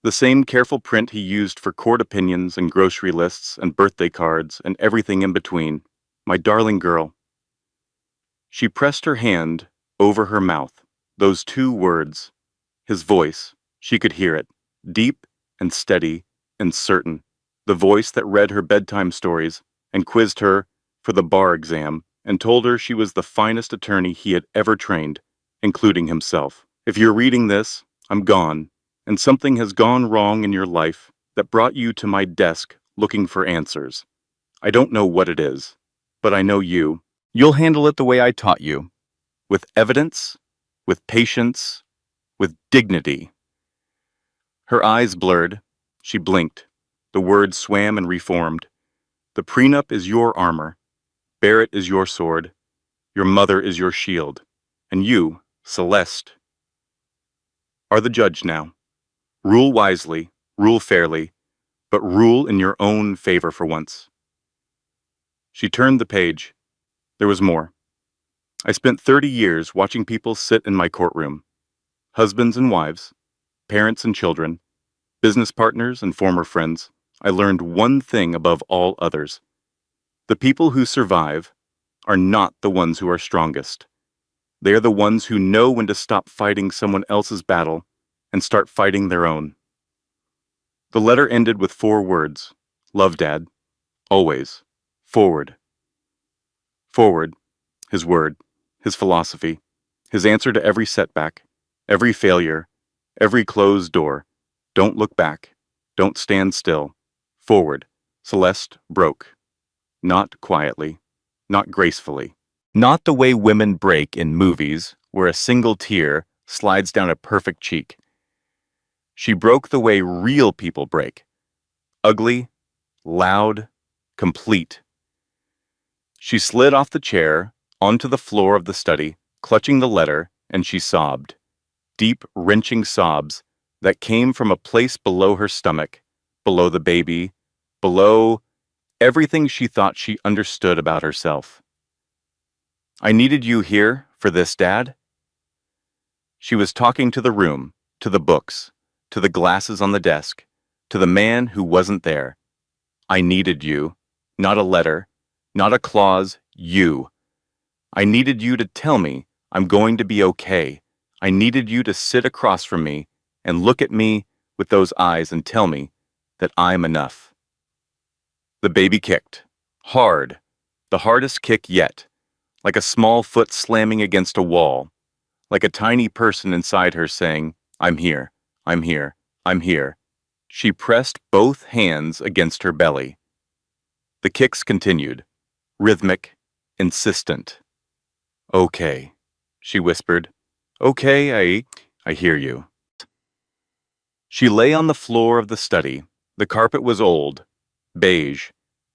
the same careful print he used for court opinions and grocery lists and birthday cards and everything in between. My darling girl. She pressed her hand over her mouth, those 2 words. His voice, she could hear it, deep and steady and certain, the voice that read her bedtime stories and quizzed her for the bar exam and told her she was the finest attorney he had ever trained, including himself. If you're reading this, I'm gone, and something has gone wrong in your life that brought you to my desk looking for answers. I don't know what it is, but I know you. You'll handle it the way I taught you, with evidence, with patience, with dignity. Her eyes blurred. She blinked. The words swam and reformed. The prenup is your armor. Barrett is your sword. Your mother is your shield. And you, Celeste, are the judge now. Rule wisely, rule fairly, but rule in your own favor for once. She turned the page. There was more. I spent 30 years watching people sit in my courtroom. Husbands and wives, parents and children, business partners and former friends. I learned one thing above all others. The people who survive are not the ones who are strongest. They are the ones who know when to stop fighting someone else's battle and start fighting their own. The letter ended with 4 words. Love, Dad. Always. Forward. Forward. His word. His philosophy. His answer to every setback. Every failure. Every closed door. Don't look back. Don't stand still. Forward. Celeste broke. Not quietly. Not gracefully. Not the way women break in movies, where a single tear slides down a perfect cheek. She broke the way real people break. Ugly, loud, complete. She slid off the chair, onto the floor of the study, clutching the letter, and she sobbed. Deep, wrenching sobs that came from a place below her stomach, below the baby, below everything she thought she understood about herself. I needed you here for this, Dad. She was talking to the room, to the books, to the glasses on the desk, to the man who wasn't there. I needed you, not a letter, not a clause, you. I needed you to tell me I'm going to be okay. I needed you to sit across from me and look at me with those eyes and tell me that I'm enough. The baby kicked. Hard. The hardest kick yet. Like a small foot slamming against a wall. Like a tiny person inside her saying, I'm here, I'm here, I'm here. She pressed both hands against her belly. The kicks continued. Rhythmic, insistent. Okay, she whispered. Okay, I hear you. She lay on the floor of the study. The carpet was old, beige,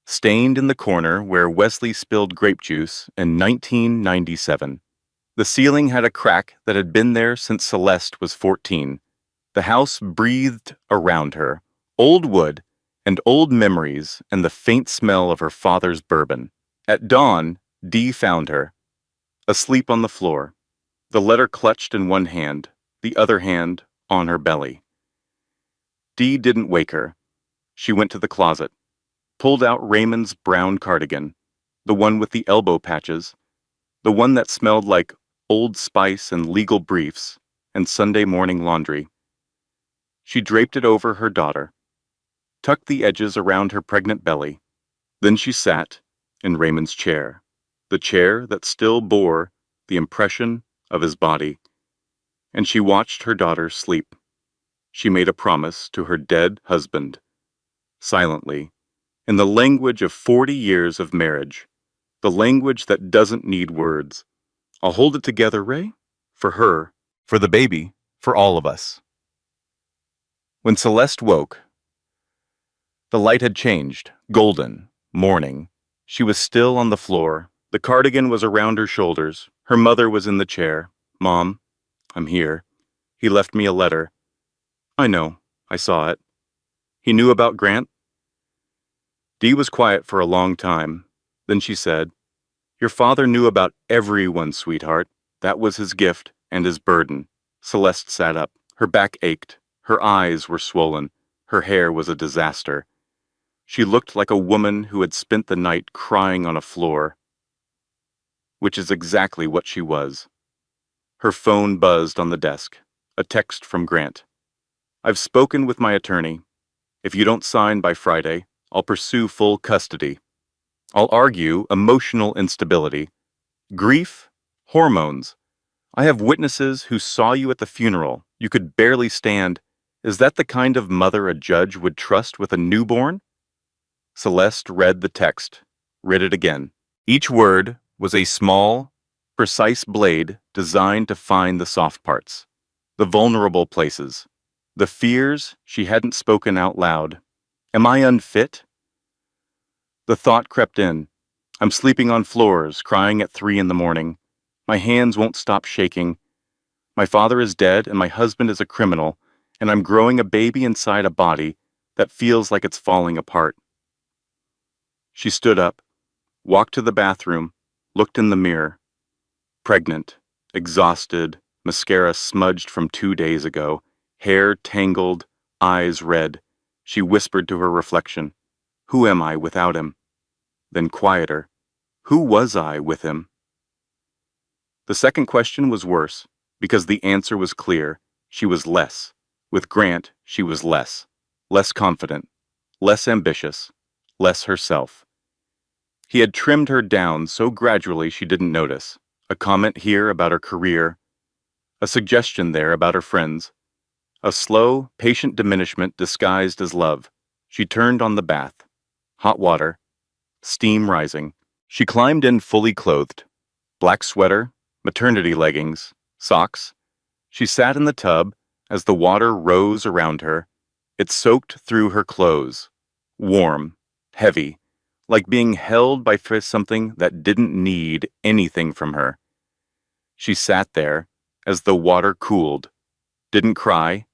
stained in the corner where Wesley spilled grape juice in 1997. The ceiling had a crack that had been there since Celeste was 14. The house breathed around her, old wood and old memories and the faint smell of her father's bourbon. At dawn, Dee found her, asleep on the floor, the letter clutched in one hand, the other hand on her belly. Dee didn't wake her. She went to the closet, pulled out Raymond's brown cardigan, the one with the elbow patches, the one that smelled like Old Spice and legal briefs and Sunday morning laundry. She draped it over her daughter, tucked the edges around her pregnant belly. Then she sat in Raymond's chair, the chair that still bore the impression of his body, and she watched her daughter sleep. She made a promise to her dead husband, silently, in the language of 40 years of marriage, the language that doesn't need words. I'll hold it together, Ray, for her, for the baby, for all of us. When Celeste woke, the light had changed, golden, morning. She was still on the floor. The cardigan was around her shoulders. Her mother was in the chair. Mom, I'm here. He left me a letter. I know. I saw it. He knew about Grant? Dee was quiet for a long time. Then she said, Your father knew about everyone, sweetheart. That was his gift and his burden. Celeste sat up. Her back ached. Her eyes were swollen. Her hair was a disaster. She looked like a woman who had spent the night crying on a floor, which is exactly what she was. Her phone buzzed on the desk. A text from Grant. I've spoken with my attorney. If you don't sign by Friday, I'll pursue full custody. I'll argue emotional instability, grief, hormones. I have witnesses who saw you at the funeral. You could barely stand. Is that the kind of mother a judge would trust with a newborn? Celeste read the text, read it again. Each word was a small, precise blade designed to find the soft parts, the vulnerable places, the fears she hadn't spoken out loud. Am I unfit? The thought crept in. I'm sleeping on floors, crying at 3 a.m. My hands won't stop shaking. My father is dead and my husband is a criminal, and I'm growing a baby inside a body that feels like it's falling apart. She stood up, walked to the bathroom, looked in the mirror. Pregnant, exhausted, mascara smudged from 2 days ago, hair tangled, eyes red. She whispered to her reflection, Who am I without him? Then quieter, Who was I with him? The second question was worse, because the answer was clear. She was less. With Grant, she was less. Less confident, less ambitious, less herself. He had trimmed her down so gradually she didn't notice. A comment here about her career, a suggestion there about her friends, a slow, patient diminishment disguised as love. She turned on the bath. Hot water, steam rising. She climbed in fully clothed. Black sweater, maternity leggings, socks. She sat in the tub as the water rose around her. It soaked through her clothes. Warm, heavy, like being held by something that didn't need anything from her. She sat there as the water cooled, didn't cry,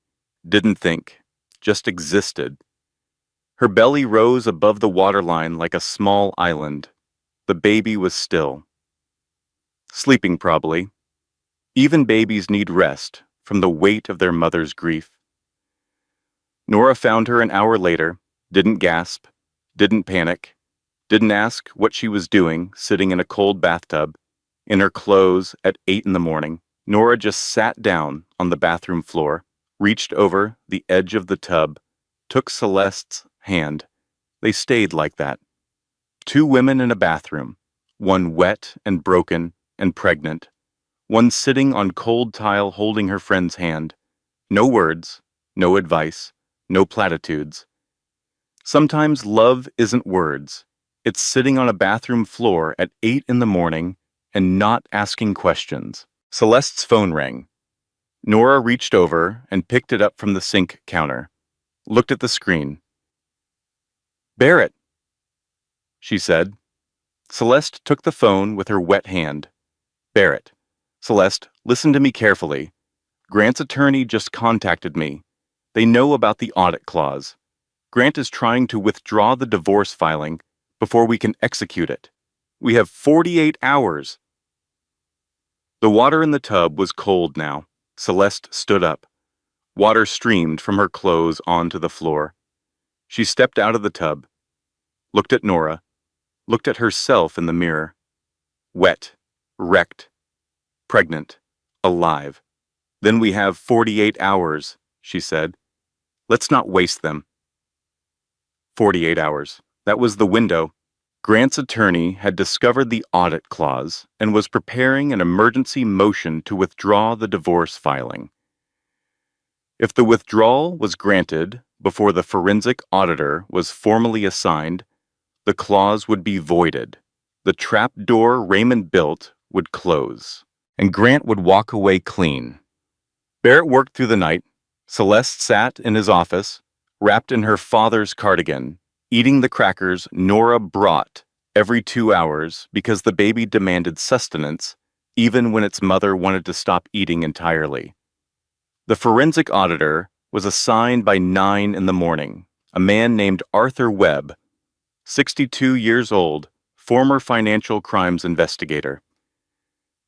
didn't think, just existed. Her belly rose above the waterline like a small island. The baby was still. Sleeping probably. Even babies need rest from the weight of their mother's grief. Nora found her an hour later, didn't gasp, didn't panic, didn't ask what she was doing sitting in a cold bathtub, in her clothes at 8 a.m. Nora just sat down on the bathroom floor, reached over the edge of the tub, took Celeste's hand. They stayed like that. 2 women in a bathroom, one wet and broken and pregnant, one sitting on cold tile holding her friend's hand. No words, no advice, no platitudes. Sometimes love isn't words. It's sitting on a bathroom floor at 8 a.m. and not asking questions. Celeste's phone rang. Nora reached over and picked it up from the sink counter, looked at the screen. Barrett, she said. Celeste took the phone with her wet hand. Barrett. Celeste, listen to me carefully. Grant's attorney just contacted me. They know about the audit clause. Grant is trying to withdraw the divorce filing before we can execute it. We have 48 hours. The water in the tub was cold now. Celeste stood up. Water streamed from her clothes onto the floor. She stepped out of the tub, looked at Nora, looked at herself in the mirror. Wet, wrecked, pregnant, alive. Then we have 48 hours, she said. Let's not waste them. 48 hours. That was the window. Grant's attorney had discovered the audit clause and was preparing an emergency motion to withdraw the divorce filing. If the withdrawal was granted before the forensic auditor was formally assigned, the clause would be voided. The trap door Raymond built would close, and Grant would walk away clean. Barrett worked through the night. Celeste sat in his office, wrapped in her father's cardigan, eating the crackers Nora brought every 2 hours because the baby demanded sustenance, even when its mother wanted to stop eating entirely. The forensic auditor was assigned by 9 in the morning, a man named Arthur Webb, 62 years old, former financial crimes investigator.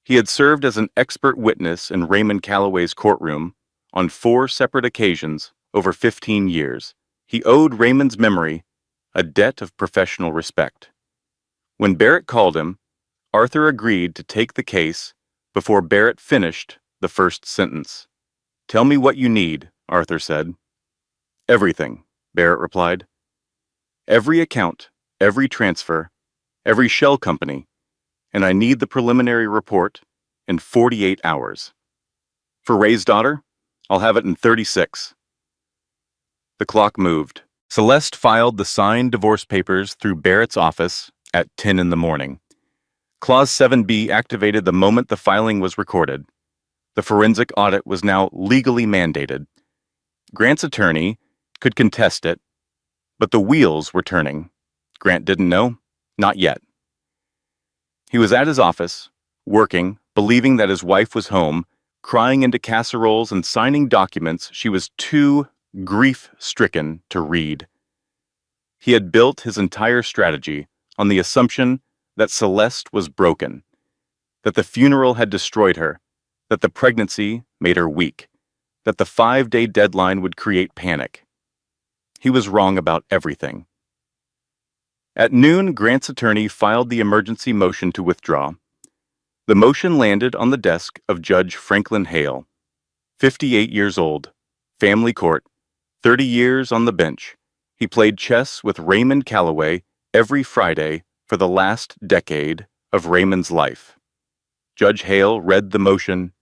He had served as an expert witness in Raymond Calloway's courtroom on 4 separate occasions over 15 years. He owed Raymond's memory a debt of professional respect. When Barrett called him, Arthur agreed to take the case before Barrett finished the first sentence. "Tell me what you need," Arthur said. "Everything," Barrett replied. "Every account, every transfer, every shell company, and I need the preliminary report in 48 hours. For Ray's daughter, I'll have it in 36. The clock moved. Celeste filed the signed divorce papers through Barrett's office at 10 in the morning. Clause 7B activated the moment the filing was recorded. The forensic audit was now legally mandated. Grant's attorney could contest it, but the wheels were turning. Grant didn't know, not yet. He was at his office, working, believing that his wife was home, crying into casseroles and signing documents she was too grief-stricken to read. He had built his entire strategy on the assumption that Celeste was broken, that the funeral had destroyed her, that the pregnancy made her weak, that the 5-day deadline would create panic. He was wrong about everything. At noon, Grant's attorney filed the emergency motion to withdraw. The motion landed on the desk of Judge Franklin Hale, 58 years old, family court, 30 years on the bench. He played chess with Raymond Calloway every Friday for the last decade of Raymond's life. Judge Hale read the motion.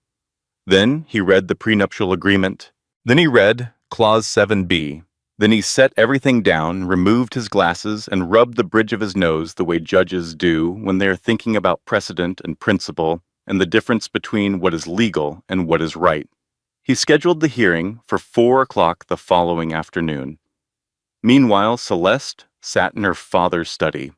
Then he read the prenuptial agreement. Then he read Clause 7B. Then he set everything down, removed his glasses, and rubbed the bridge of his nose the way judges do when they are thinking about precedent and principle and the difference between what is legal and what is right. He scheduled the hearing for 4 o'clock the following afternoon. Meanwhile, Celeste sat in her father's study.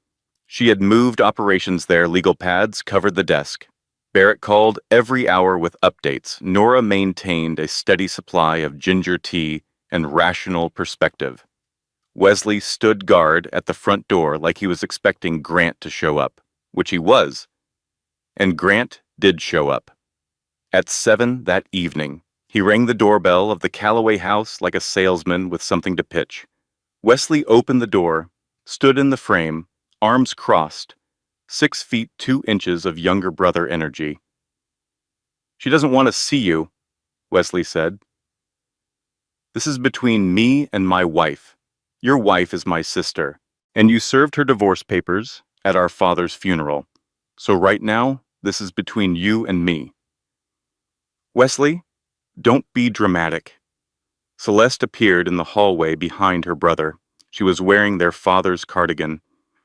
She had moved operations there. Legal pads covered the desk. Barrett called every hour with updates. Nora maintained a steady supply of ginger tea and rational perspective. Wesley stood guard at the front door like he was expecting Grant to show up, which he was. And Grant did show up. At 7 that evening, he rang the doorbell of the Calloway house like a salesman with something to pitch. Wesley opened the door, stood in the frame, arms crossed, 6 feet 2 inches of younger brother energy. "She doesn't want to see you," Wesley said. "This is between me and my wife. Your wife is my sister, and you served her divorce papers at our father's funeral. So right now, this is between you and me." "Wesley, don't be dramatic." Celeste appeared in the hallway behind her brother. She was wearing their father's cardigan.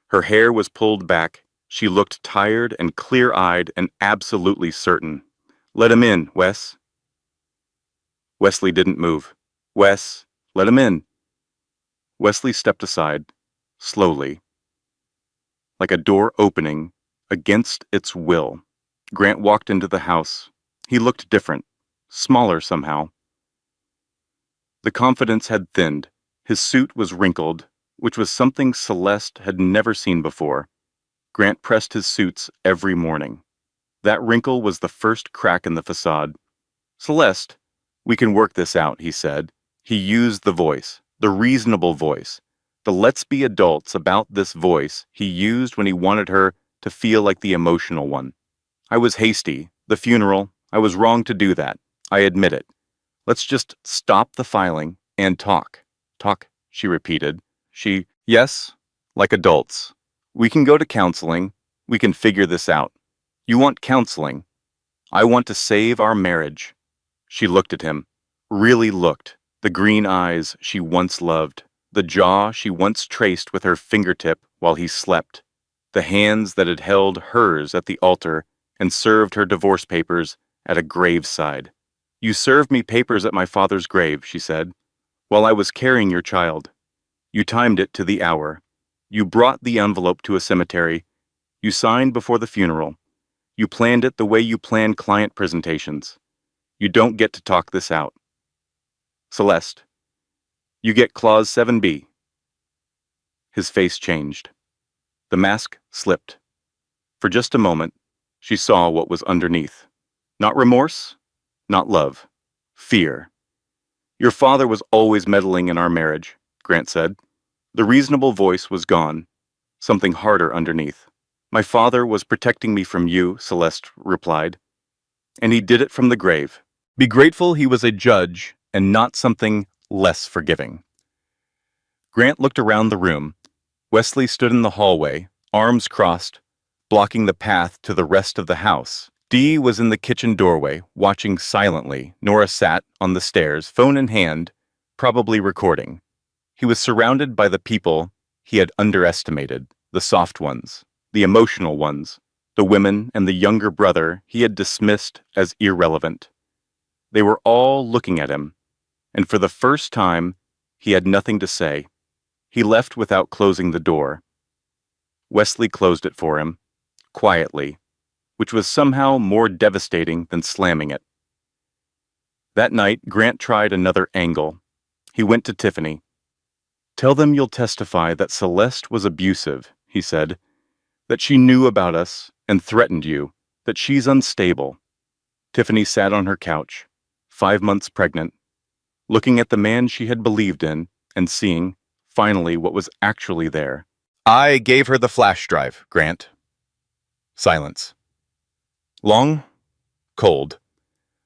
Her hair was pulled back. She looked tired and clear-eyed and absolutely certain. "Let him in, Wes." Wesley didn't move. "Wes, let him in." Wesley stepped aside, slowly, like a door opening against its will. Grant walked into the house. He looked different, smaller somehow. The confidence had thinned. His suit was wrinkled, which was something Celeste had never seen before. Grant pressed his suits every morning. That wrinkle was the first crack in the facade. Celeste, we can work this out, he said. He used the voice, the reasonable voice. The let's be adults about this voice he used when he wanted her to feel like the emotional one. I was hasty. The funeral, I was wrong to do that. I admit it. Let's just stop the filing and talk. Talk, she repeated. Yes, like adults. We can go to counseling. We can figure this out. You want counseling. I want to save our marriage. She looked at him, really looked, the green eyes she once loved, the jaw she once traced with her fingertip while he slept, the hands that had held hers at the altar and served her divorce papers at a graveside. You served me papers at my father's grave, she said, while I was carrying your child. You timed it to the hour. You brought the envelope to a cemetery. You signed before the funeral. You planned it the way you plan client presentations. You don't get to talk this out. Celeste, you get Clause 7B. His face changed. The mask slipped. For just a moment, she saw what was underneath. Not remorse, not love. Fear. Your father was always meddling in our marriage, Grant said. The reasonable voice was gone. Something harder underneath. My father was protecting me from you, Celeste replied. And he did it from the grave. Be grateful he was a judge and not something less forgiving. Grant looked around the room. Wesley stood in the hallway, arms crossed, blocking the path to the rest of the house. Dee was in the kitchen doorway, watching silently. Nora sat on the stairs, phone in hand, probably recording. He was surrounded by the people he had underestimated, the soft ones, the emotional ones, the women and the younger brother he had dismissed as irrelevant. They were all looking at him, and for the first time, he had nothing to say. He left without closing the door. Wesley closed it for him, quietly, which was somehow more devastating than slamming it. That night, Grant tried another angle. He went to Tiffany. Tell them you'll testify that Celeste was abusive, he said, that she knew about us and threatened you, that she's unstable. Tiffany sat on her couch, 5 months pregnant, looking at the man she had believed in and seeing, finally, what was actually there. I gave her the flash drive, Grant. Silence. Long, cold.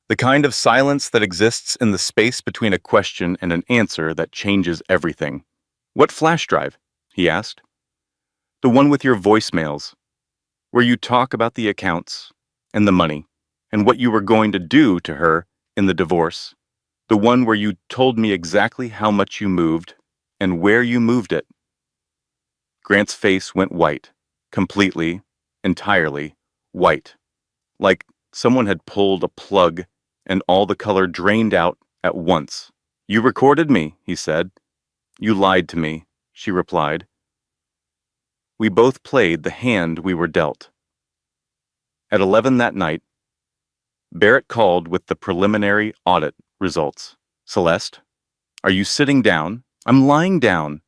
The kind of silence that exists in the space between a question and an answer that changes everything. What flash drive? He asked. The one with your voicemails, where you talk about the accounts and the money and what you were going to do to her in the divorce. The one where you told me exactly how much you moved and where you moved it. Grant's face went white, completely, entirely white, like someone had pulled a plug and all the color drained out at once. You recorded me, he said. You lied to me, she replied. We both played the hand we were dealt. At 11 that night, Barrett called with the preliminary audit results. Celeste, are you sitting down? I'm lying down.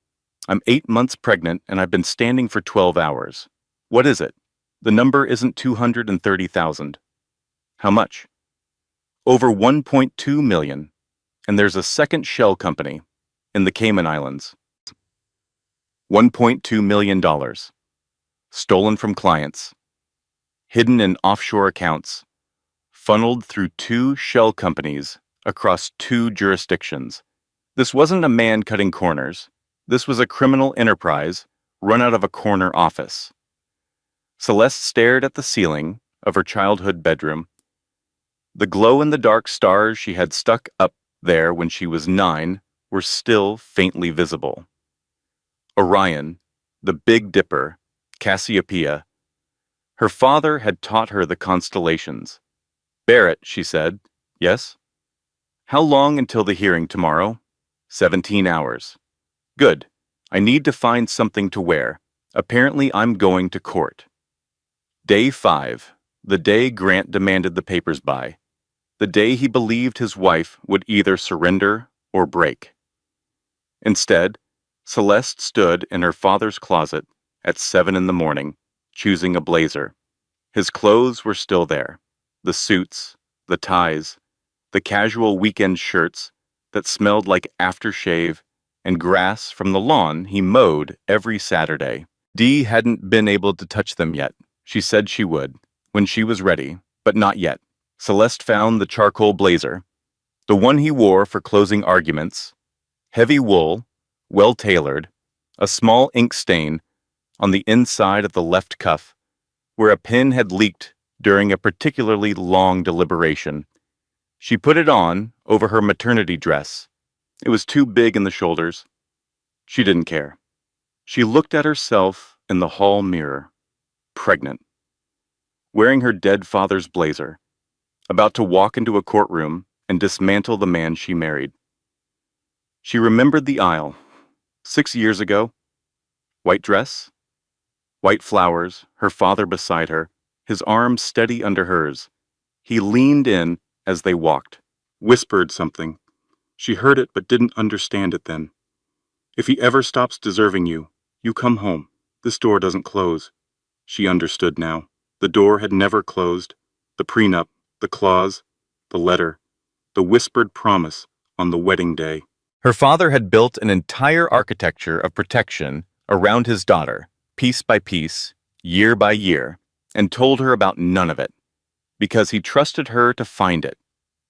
I'm 8 months pregnant and I've been standing for 12 hours. What is it? The number isn't 230,000. How much? Over 1.2 million. And there's a second shell company in the Cayman Islands. $1.2 million. Stolen from clients. Hidden in offshore accounts. Funneled through 2 shell companies across 2 jurisdictions. This wasn't a man cutting corners. This was a criminal enterprise run out of a corner office. Celeste stared at the ceiling of her childhood bedroom. The glow-in-the-dark stars she had stuck up there when she was 9 were still faintly visible. Orion, the Big Dipper, Cassiopeia. Her father had taught her the constellations. Barrett, she said. Yes? How long until the hearing tomorrow? 17 hours. Good. I need to find something to wear. Apparently I'm going to court. Day 5, the day Grant demanded the papers by. The day he believed his wife would either surrender or break. Instead, Celeste stood in her father's closet at 7 in the morning, choosing a blazer. His clothes were still there. The suits, the ties, the casual weekend shirts that smelled like aftershave and grass from the lawn he mowed every Saturday. Dee hadn't been able to touch them yet. She said she would, when she was ready, but not yet. Celeste found the charcoal blazer, the one he wore for closing arguments, heavy wool, well-tailored, a small ink stain on the inside of the left cuff, where a pin had leaked during a particularly long deliberation. She put it on over her maternity dress. It was too big in the shoulders. She didn't care. She looked at herself in the hall mirror, pregnant, wearing her dead father's blazer, about to walk into a courtroom and dismantle the man she married. She remembered the aisle. 6 years ago. White dress, white flowers, her father beside her, his arms steady under hers. He leaned in as they walked, whispered something. She heard it but didn't understand it then. If he ever stops deserving you, you come home. This door doesn't close. She understood now. The door had never closed. The prenup, the clause, the letter, the whispered promise on the wedding day. Her father had built an entire architecture of protection around his daughter, piece by piece, year by year, and told her about none of it, because he trusted her to find it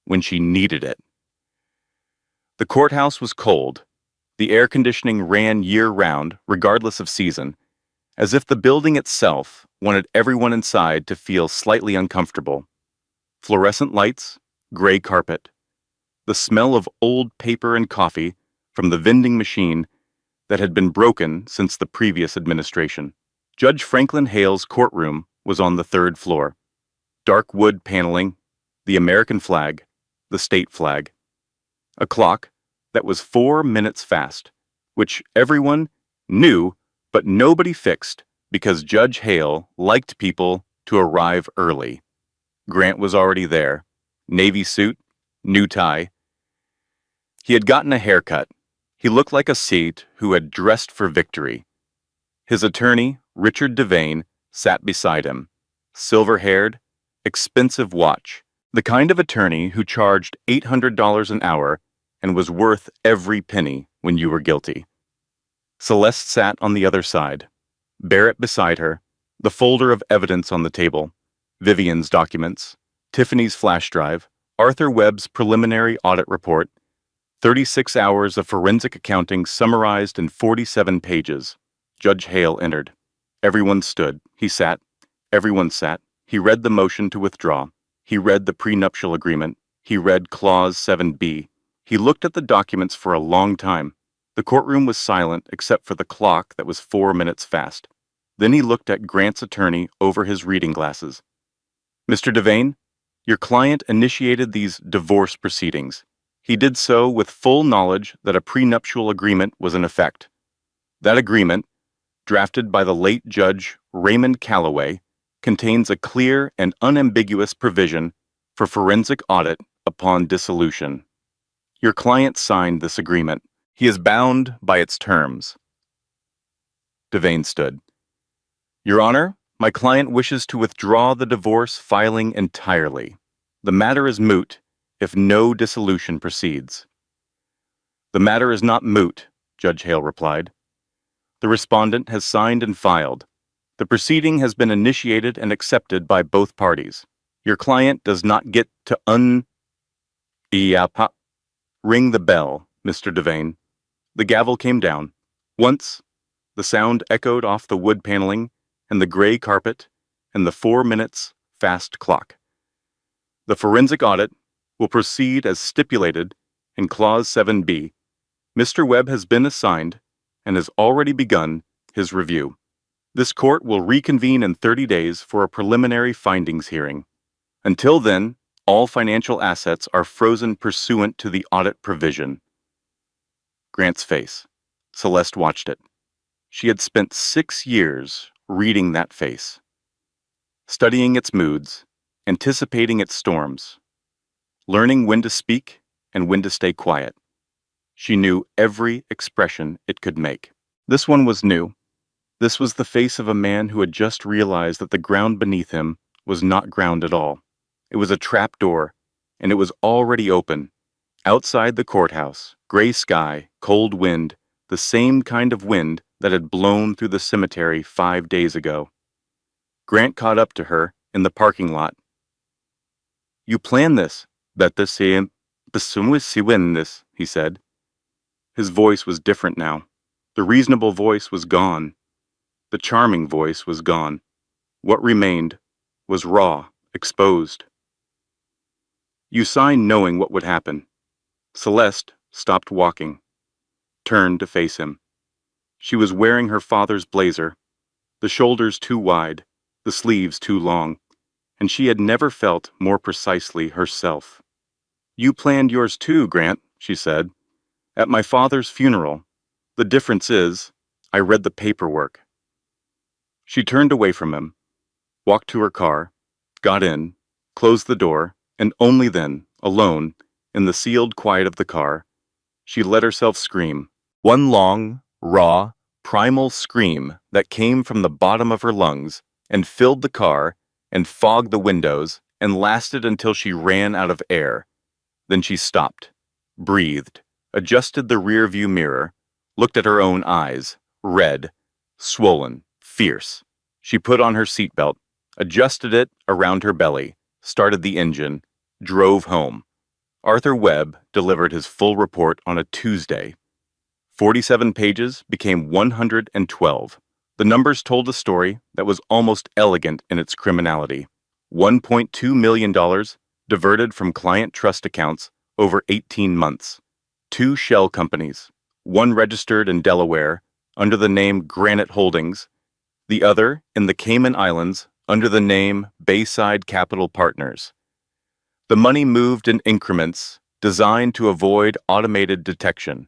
when she needed it. The courthouse was cold. The air conditioning ran year-round, regardless of season, as if the building itself wanted everyone inside to feel slightly uncomfortable. Fluorescent lights, gray carpet, the smell of old paper and coffee from the vending machine that had been broken since the previous administration. Judge Franklin Hale's courtroom was on the 3rd floor. Dark wood paneling, the American flag, the state flag. A clock that was 4 minutes fast, which everyone knew but nobody fixed because Judge Hale liked people to arrive early. Grant was already there. Navy suit, new tie. He had gotten a haircut. He looked like a Seat who had dressed for victory. His attorney, Richard Devane, sat beside him. Silver-haired, expensive watch. The kind of attorney who charged $800 an hour and was worth every penny when you were guilty. Celeste sat on the other side. Barrett beside her, the folder of evidence on the table, Vivian's documents, Tiffany's flash drive, Arthur Webb's preliminary audit report, 36 hours of forensic accounting summarized in 47 pages. Judge Hale entered. Everyone stood. He sat. Everyone sat. He read the motion to withdraw. He read the prenuptial agreement. He read Clause 7B. He looked at the documents for a long time. The courtroom was silent except for the clock that was 4 minutes fast. Then he looked at Grant's attorney over his reading glasses. Mr. Devane, your client initiated these divorce proceedings. He did so with full knowledge that a prenuptial agreement was in effect. That agreement, drafted by the late Judge Raymond Calloway, contains a clear and unambiguous provision for forensic audit upon dissolution. Your client signed this agreement. He is bound by its terms. Devane stood. Your Honor, my client wishes to withdraw the divorce filing entirely. The matter is moot if no dissolution proceeds. The matter is not moot, Judge Hale replied. The respondent has signed and filed. The proceeding has been initiated and accepted by both parties. Your client does not get to ring the bell, Mr. Devane. The gavel came down. Once, the sound echoed off the wood paneling and the gray carpet and the 4 minutes fast clock. The forensic audit will proceed as stipulated in Clause 7B. Mr. Webb has been assigned and has already begun his review. This court will reconvene in 30 days for a preliminary findings hearing. Until then, all financial assets are frozen pursuant to the audit provision. Grant's face. Celeste watched it. She had spent 6 years reading that face, studying its moods, anticipating its storms, learning when to speak and when to stay quiet. She knew every expression it could make. This one was new. This was the face of a man who had just realized that the ground beneath him was not ground at all. It was a trap door, and it was already open. Outside the courthouse, gray sky, cold wind, the same kind of wind that had blown through the cemetery 5 days ago. Grant caught up to her in the parking lot. "You planned this, better say this," he said. His voice was different now. The reasonable voice was gone. The charming voice was gone. What remained was raw, exposed. "You signed knowing what would happen." Celeste stopped walking, turned to face him. She was wearing her father's blazer, the shoulders too wide, the sleeves too long, and she had never felt more precisely herself. "You planned yours too, Grant," she said. "At my father's funeral. The difference is, I read the paperwork." She turned away from him, walked to her car, got in, closed the door, and only then, alone, in the sealed quiet of the car, she let herself scream. One long, raw, primal scream that came from the bottom of her lungs and filled the car and fogged the windows and lasted until she ran out of air. Then she stopped, breathed, adjusted the rear-view mirror, looked at her own eyes, red, swollen, fierce. She put on her seatbelt, adjusted it around her belly, started the engine, drove home. Arthur Webb delivered his full report on a Tuesday. 47 pages became 112. The numbers told a story that was almost elegant in its criminality. $1.2 million diverted from client trust accounts over 18 months. 2 shell companies, one registered in Delaware under the name Granite Holdings, the other in the Cayman Islands under the name Bayside Capital Partners. The money moved in increments designed to avoid automated detection.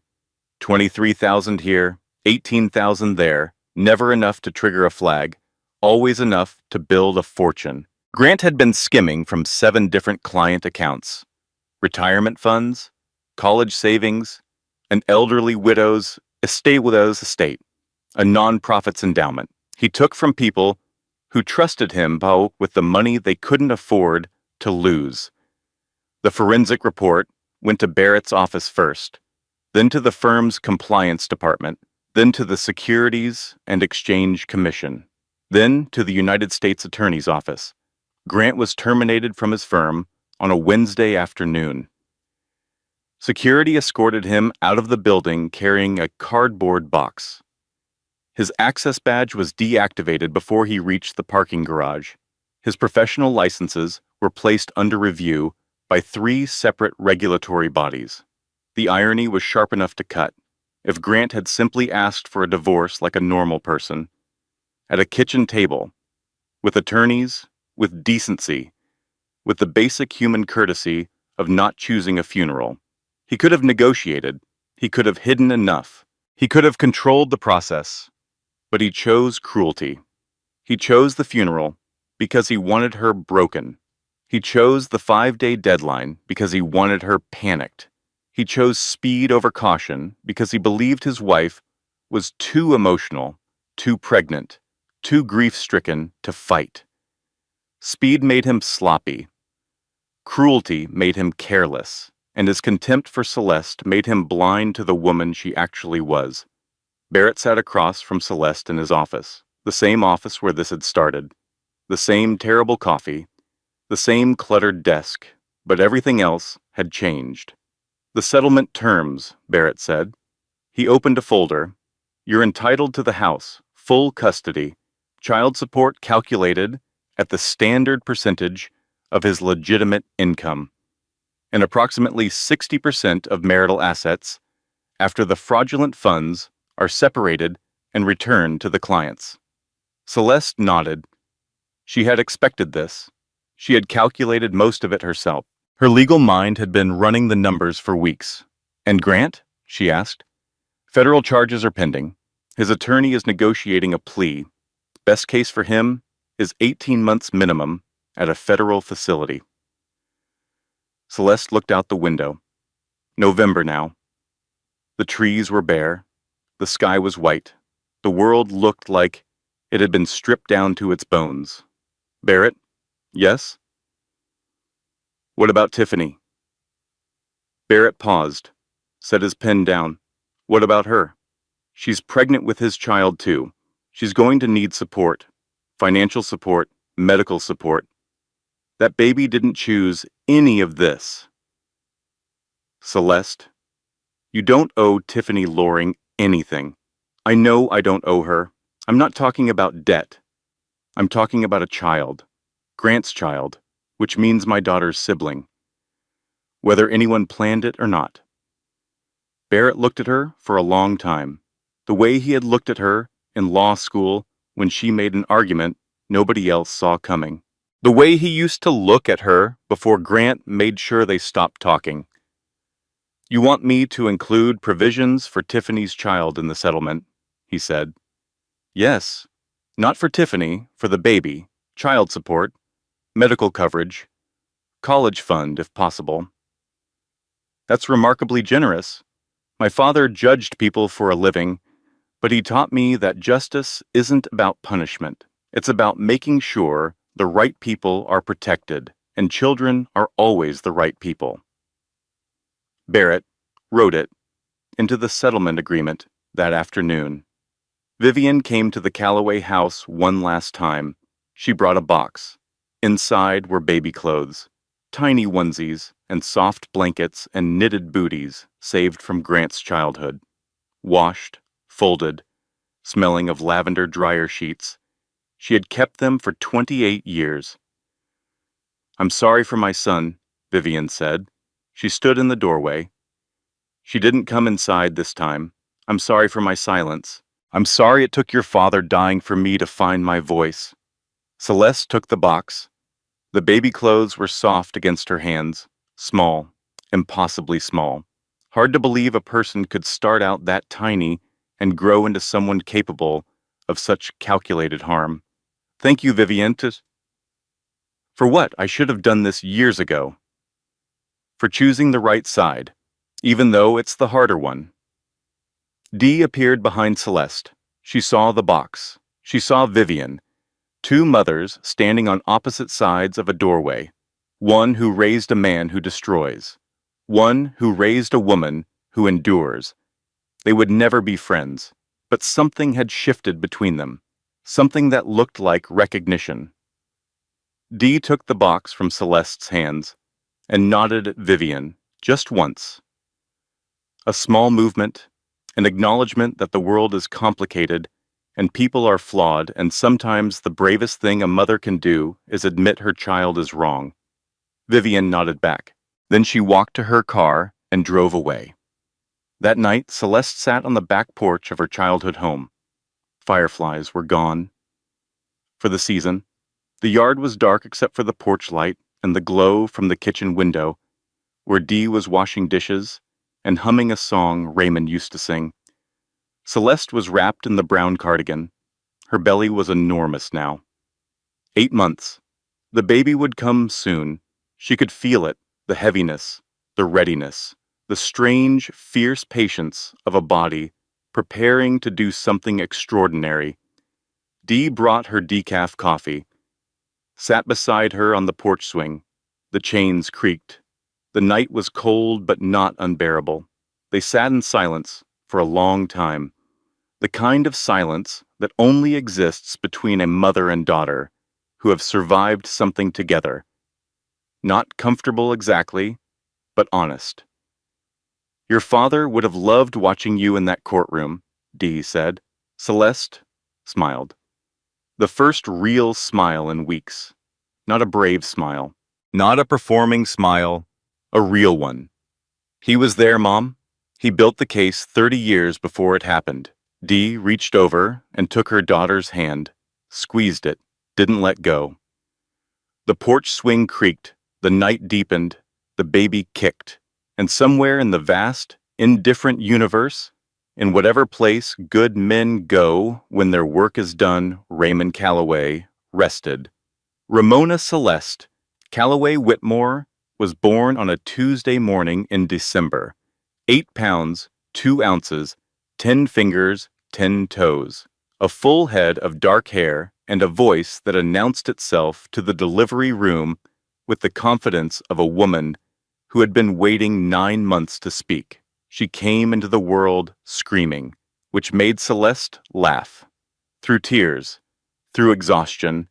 23,000 here, 18,000 there, never enough to trigger a flag, always enough to build a fortune. Grant had been skimming from 7 different client accounts: retirement funds, college savings, an elderly widow's estate, a nonprofit's endowment. He took from people who trusted him with the money they couldn't afford to lose. The forensic report went to Barrett's office first, then to the firm's compliance department, then to the Securities and Exchange Commission, then to the United States Attorney's Office. Grant was terminated from his firm on a Wednesday afternoon. Security escorted him out of the building carrying a cardboard box. His access badge was deactivated before he reached the parking garage. His professional licenses were placed under review by 3 separate regulatory bodies. The irony was sharp enough to cut. If Grant had simply asked for a divorce like a normal person, at a kitchen table, with attorneys, with decency, with the basic human courtesy of not choosing a funeral, he could have negotiated, he could have hidden enough, he could have controlled the process, but he chose cruelty. He chose the funeral because he wanted her broken. He chose the 5-day deadline because he wanted her panicked. He chose speed over caution because he believed his wife was too emotional, too pregnant, too grief-stricken to fight. Speed made him sloppy. Cruelty made him careless, and his contempt for Celeste made him blind to the woman she actually was. Barrett sat across from Celeste in his office, the same office where this had started, the same terrible coffee, the same cluttered desk, but everything else had changed. "The settlement terms," Barrett said. He opened a folder. "You're entitled to the house, full custody, child support calculated at the standard percentage of his legitimate income, and approximately 60% of marital assets after the fraudulent funds are separated and returned to the clients." Celeste nodded. She had expected this. She had calculated most of it herself. Her legal mind had been running the numbers for weeks. "And Grant?" she asked. "Federal charges are pending. His attorney is negotiating a plea. Best case for him is 18 months minimum at a federal facility." Celeste looked out the window. November now. The trees were bare. The sky was white. The world looked like it had been stripped down to its bones. Barrett? Yes? What about Tiffany? Barrett paused, set his pen down. What about her? She's pregnant with his child, too. She's going to need support. Financial support, medical support. That baby didn't choose any of this. Celeste, you don't owe Tiffany Loring anything. I know I don't owe her. I'm not talking about debt. I'm talking about a child. Grant's child, which means my daughter's sibling. Whether anyone planned it or not. Barrett looked at her for a long time. The way he had looked at her in law school when she made an argument nobody else saw coming. The way he used to look at her before Grant made sure they stopped talking. You want me to include provisions for Tiffany's child in the settlement, he said. Yes, not for Tiffany, for the baby, child support, medical coverage, college fund if possible. That's remarkably generous. My father judged people for a living, but he taught me that justice isn't about punishment. It's about making sure the right people are protected, and children are always the right people. Barrett wrote it into the settlement agreement that afternoon. Vivian came to the Calloway house one last time. She brought a box. Inside were baby clothes, tiny onesies and soft blankets and knitted booties saved from Grant's childhood. Washed, folded, smelling of lavender dryer sheets. She had kept them for 28 years. I'm sorry for my son, Vivian said. She stood in the doorway. She didn't come inside this time. I'm sorry for my silence. I'm sorry it took your father dying for me to find my voice. Celeste took the box. The baby clothes were soft against her hands, small, impossibly small. Hard to believe a person could start out that tiny and grow into someone capable of such calculated harm. Thank you, Vivian. For what? I should have done this years ago. For choosing the right side, even though it's the harder one. Dee appeared behind Celeste. She saw the box. She saw Vivian. Two mothers standing on opposite sides of a doorway. One who raised a man who destroys. One who raised a woman who endures. They would never be friends, but something had shifted between them. Something that looked like recognition. Dee took the box from Celeste's hands and nodded at Vivian just once. A small movement, an acknowledgement that the world is complicated and people are flawed, and sometimes the bravest thing a mother can do is admit her child is wrong. Vivian nodded back. Then she walked to her car and drove away. That night, Celeste sat on the back porch of her childhood home. Fireflies were gone. For the season, the yard was dark except for the porch light and the glow from the kitchen window, where Dee was washing dishes and humming a song Raymond used to sing. Celeste was wrapped in the brown cardigan. Her belly was enormous now. 8 months. The baby would come soon. She could feel it, the heaviness, the readiness, the strange, fierce patience of a body preparing to do something extraordinary. Dee brought her decaf coffee, sat beside her on the porch swing. The chains creaked. The night was cold but not unbearable. They sat in silence for a long time. The kind of silence that only exists between a mother and daughter who have survived something together. Not comfortable exactly, but honest. Your father would have loved watching you in that courtroom, Dee said. Celeste smiled. The first real smile in weeks. Not a brave smile. Not a performing smile. A real one. He was there, Mom. He built the case 30 years before it happened. Dee reached over and took her daughter's hand, squeezed it, didn't let go. The porch swing creaked, the night deepened, the baby kicked, and somewhere in the vast, indifferent universe, in whatever place good men go when their work is done, Raymond Calloway rested. Ramona Celeste Calloway Whitmore was born on a Tuesday morning in December. 8 pounds, 2 ounces, 10 fingers, 10 toes, a full head of dark hair, and a voice that announced itself to the delivery room with the confidence of a woman who had been waiting 9 months to speak. She came into the world screaming, which made Celeste laugh. Through tears, through exhaustion,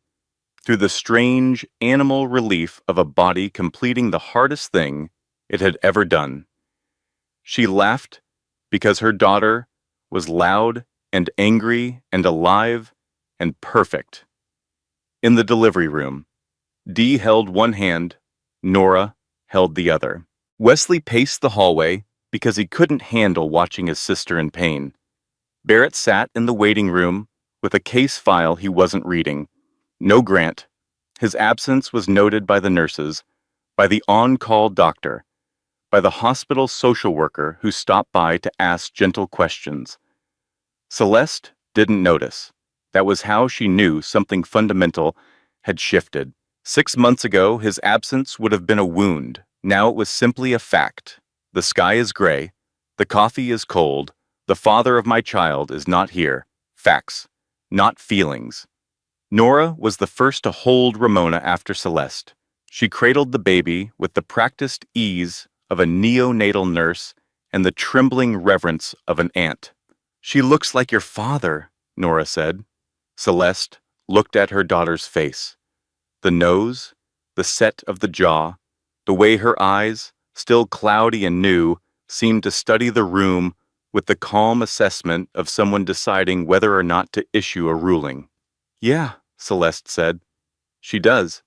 through the strange animal relief of a body completing the hardest thing it had ever done. She laughed because her daughter was loud and angry and alive and perfect. In the delivery room, Dee held one hand, Nora held the other. Wesley paced the hallway because he couldn't handle watching his sister in pain. Barrett sat in the waiting room with a case file he wasn't reading. No Grant. His absence was noted by the nurses, by the on-call doctor, by the hospital social worker who stopped by to ask gentle questions. Celeste didn't notice. That was how she knew something fundamental had shifted. 6 months ago, his absence would have been a wound. Now it was simply a fact. The sky is gray. The coffee is cold. The father of my child is not here. Facts, not feelings. Nora was the first to hold Ramona after Celeste. She cradled the baby with the practiced ease of a neonatal nurse and the trembling reverence of an aunt. "She looks like your father," Nora said. Celeste looked at her daughter's face. The nose, the set of the jaw, the way her eyes, still cloudy and new, seemed to study the room with the calm assessment of someone deciding whether or not to issue a ruling. "Yeah," Celeste said. "She does."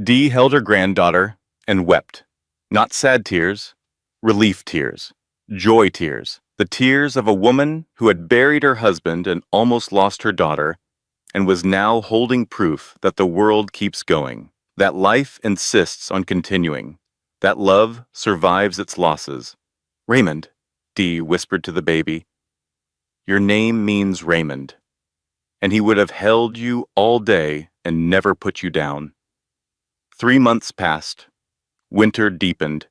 Dee held her granddaughter and wept. Not sad tears, relief tears, joy tears, the tears of a woman who had buried her husband and almost lost her daughter, and was now holding proof that the world keeps going, that life insists on continuing, that love survives its losses. "Raymond," Dee whispered to the baby, "your name means Raymond, and he would have held you all day and never put you down." 3 months passed. Winter deepened.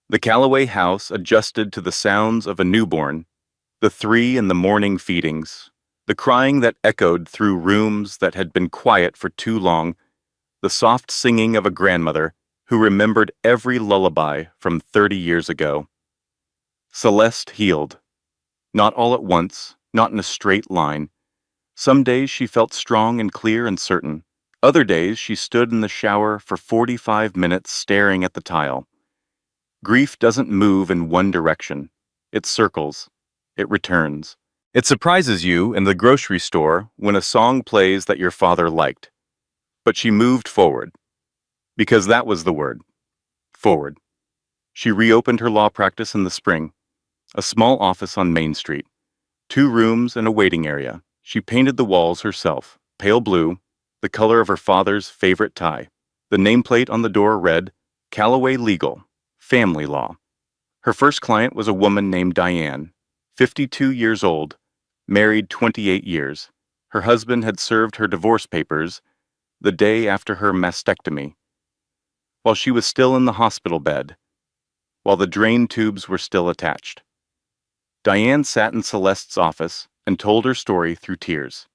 The Calloway house adjusted to the sounds of a newborn, the 3 in the morning feedings, the crying that echoed through rooms that had been quiet for too long, the soft singing of a grandmother who remembered every lullaby from 30 years ago. Celeste healed. Not all at once, not in a straight line. Some days she felt strong and clear and certain. Other days she stood in the shower for 45 minutes staring at the tile. Grief doesn't move in one direction. It circles. It returns. It surprises you in the grocery store when a song plays that your father liked. But she moved forward. Because that was the word. Forward. She reopened her law practice in the spring. A small office on Main Street. 2 rooms and a waiting area. She painted the walls herself, pale blue, the color of her father's favorite tie. The nameplate on the door read, "Calloway Legal, Family Law." Her first client was a woman named Diane, 52 years old, married 28 years. Her husband had served her divorce papers the day after her mastectomy, while she was still in the hospital bed, while the drain tubes were still attached. Diane sat in Celeste's office and told her story through tears.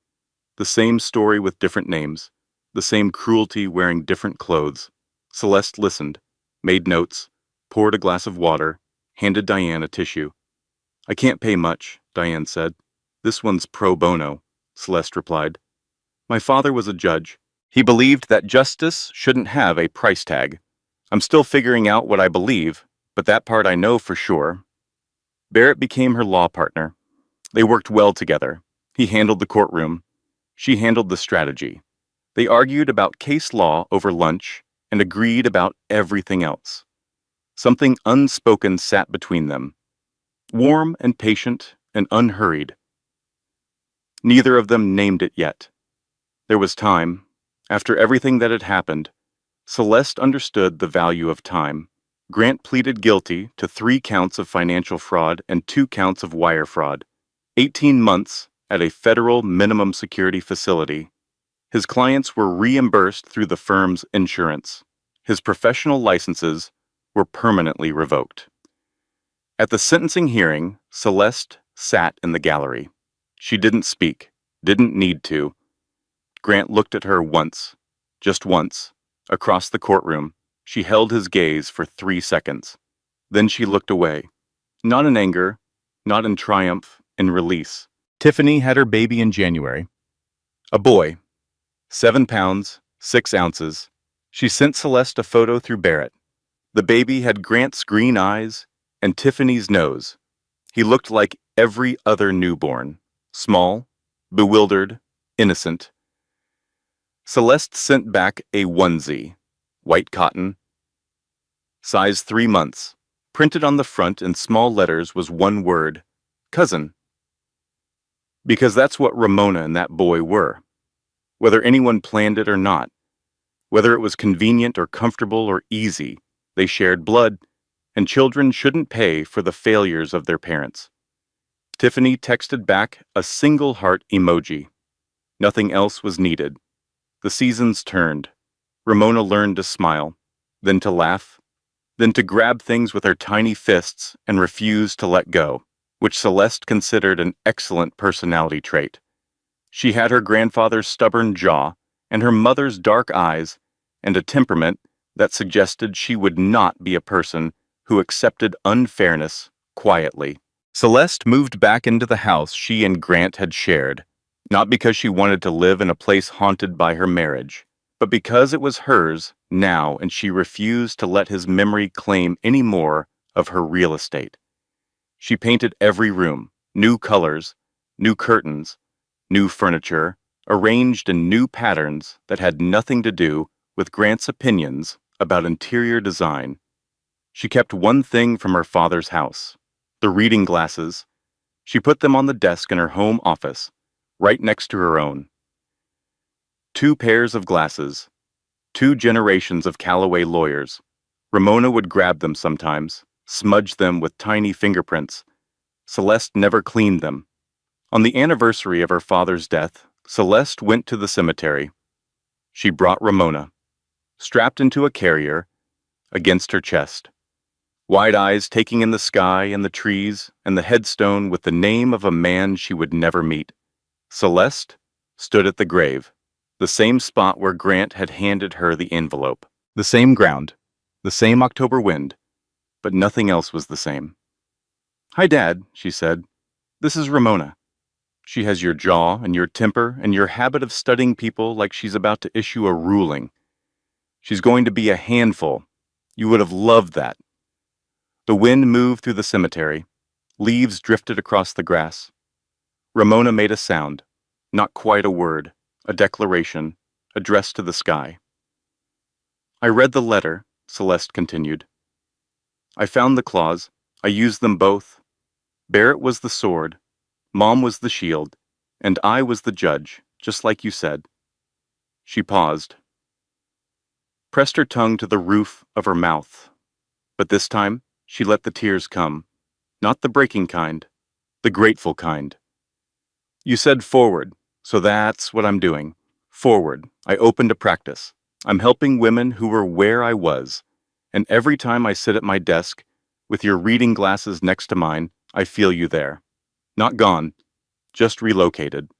The same story with different names, the same cruelty wearing different clothes. Celeste listened, made notes, poured a glass of water, handed Diane a tissue. "I can't pay much," Diane said. "This one's pro bono," Celeste replied. "My father was a judge. He believed that justice shouldn't have a price tag. I'm still figuring out what I believe, but that part I know for sure." Barrett became her law partner. They worked well together. He handled the courtroom. She handled the strategy. They argued about case law over lunch and agreed about everything else. Something unspoken sat between them, warm and patient and unhurried. Neither of them named it yet. There was time. After everything that had happened, Celeste understood the value of time. Grant pleaded guilty to 3 counts of financial fraud and 2 counts of wire fraud. 18 months at a federal minimum security facility. His clients were reimbursed through the firm's insurance. His professional licenses were permanently revoked. At the sentencing hearing, Celeste sat in the gallery. She didn't speak, didn't need to. Grant looked at her once, just once, across the courtroom. She held his gaze for 3 seconds. Then she looked away. Not in anger, not in triumph, in release. Tiffany had her baby in January. A boy, 7 pounds, 6 ounces. She sent Celeste a photo through Barrett. The baby had Grant's green eyes and Tiffany's nose. He looked like every other newborn, small, bewildered, innocent. Celeste sent back a onesie, white cotton, size 3 months. Printed on the front in small letters was one word, cousin. Because that's what Ramona and that boy were. Whether anyone planned it or not, whether it was convenient or comfortable or easy, they shared blood, and children shouldn't pay for the failures of their parents. Tiffany texted back a single heart emoji. Nothing else was needed. The seasons turned. Ramona learned to smile, then to laugh, then to grab things with her tiny fists and refuse to let go, which Celeste considered an excellent personality trait. She had her grandfather's stubborn jaw and her mother's dark eyes and a temperament that suggested she would not be a person who accepted unfairness quietly. Celeste moved back into the house she and Grant had shared, not because she wanted to live in a place haunted by her marriage, but because it was hers now and she refused to let his memory claim any more of her real estate. She painted every room, new colors, new curtains, new furniture, arranged in new patterns that had nothing to do with Grant's opinions about interior design. She kept one thing from her father's house, the reading glasses. She put them on the desk in her home office, right next to her own. 2 pairs of glasses, 2 generations of Callaway lawyers. Ramona would grab them sometimes, smudge them with tiny fingerprints. Celeste never cleaned them. On the anniversary of her father's death, Celeste went to the cemetery. She brought Ramona, strapped into a carrier, against her chest. Wide eyes taking in the sky and the trees and the headstone with the name of a man she would never meet. Celeste stood at the grave, the same spot where Grant had handed her the envelope. The same ground, the same October wind, but nothing else was the same. "Hi, Dad," she said. "This is Ramona. She has your jaw and your temper and your habit of studying people like she's about to issue a ruling. She's going to be a handful. You would have loved that." The wind moved through the cemetery. Leaves drifted across the grass. Ramona made a sound, not quite a word, a declaration, addressed to the sky. "I read the letter," Celeste continued. "I found the claws. I used them both. Barrett was the sword, Mom was the shield, and I was the judge, just like you said." She paused, pressed her tongue to the roof of her mouth. But this time, she let the tears come. Not the breaking kind, the grateful kind. "You said forward, so that's what I'm doing. Forward, I opened a practice. I'm helping women who were where I was. And every time I sit at my desk, with your reading glasses next to mine, I feel you there. Not gone, just relocated."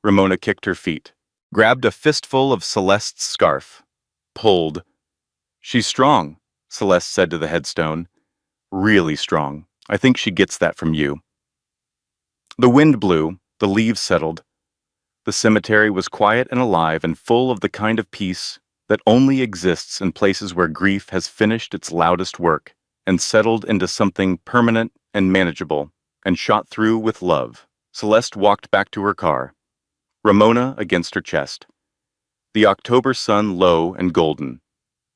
Ramona kicked her feet, grabbed a fistful of Celeste's scarf, pulled. "She's strong," Celeste said to the headstone. "Really strong. I think she gets that from you." The wind blew, the leaves settled. The cemetery was quiet and alive and full of the kind of peace that only exists in places where grief has finished its loudest work and settled into something permanent and manageable and shot through with love. Celeste walked back to her car, Ramona against her chest. The October sun low and golden.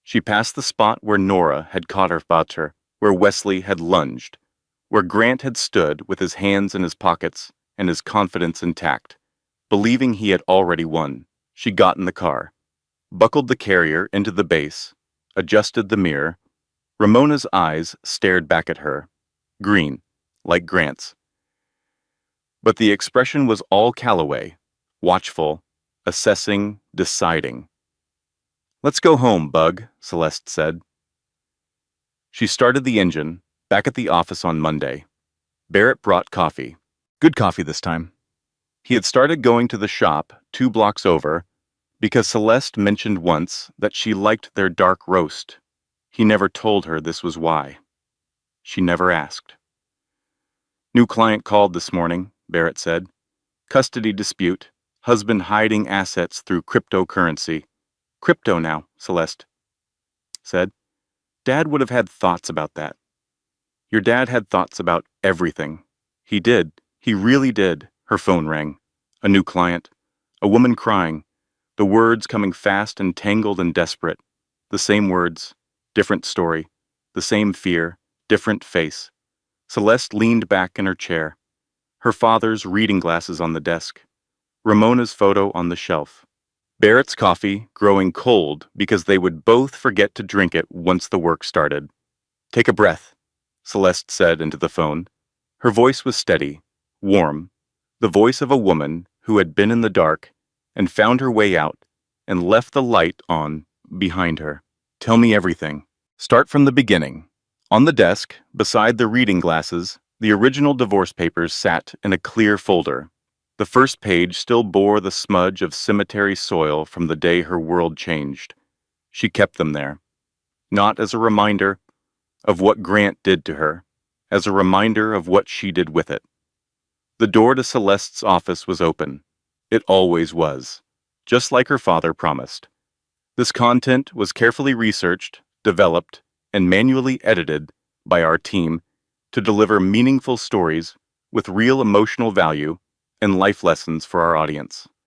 She passed the spot where Nora had caught her father, where Wesley had lunged, where Grant had stood with his hands in his pockets and his confidence intact, believing he had already won. She got in the car, buckled the carrier into the base, adjusted the mirror. Ramona's eyes stared back at her, green, like Grant's. But the expression was all Callaway, watchful, assessing, deciding. "Let's go home, Bug," Celeste said. She started the engine, back at the office on Monday. Barrett brought coffee. Good coffee this time. He had started going to the shop 2 blocks over because Celeste mentioned once that she liked their dark roast. He never told her this was why. She never asked. New client called this morning, Barrett said. Custody dispute. Husband hiding assets through cryptocurrency. Crypto now, Celeste said. Dad would have had thoughts about that. Your dad had thoughts about everything. He did. He really did. Her phone rang. A new client. A woman crying. The words coming fast and tangled and desperate. The same words. Different story. The same fear. Different face. Celeste leaned back in her chair. Her father's reading glasses on the desk. Ramona's photo on the shelf. Barrett's coffee growing cold because they would both forget to drink it once the work started. Take a breath, Celeste said into the phone. Her voice was steady, warm, the voice of a woman who had been in the dark and found her way out and left the light on behind her. Tell me everything. Start from the beginning. On the desk, beside the reading glasses, the original divorce papers sat in a clear folder. The first page still bore the smudge of cemetery soil from the day her world changed. She kept them there, not as a reminder of what Grant did to her, as a reminder of what she did with it. The door to Celeste's office was open. It always was, just like her father promised. This content was carefully researched, developed, and manually edited by our team to deliver meaningful stories with real emotional value and life lessons for our audience.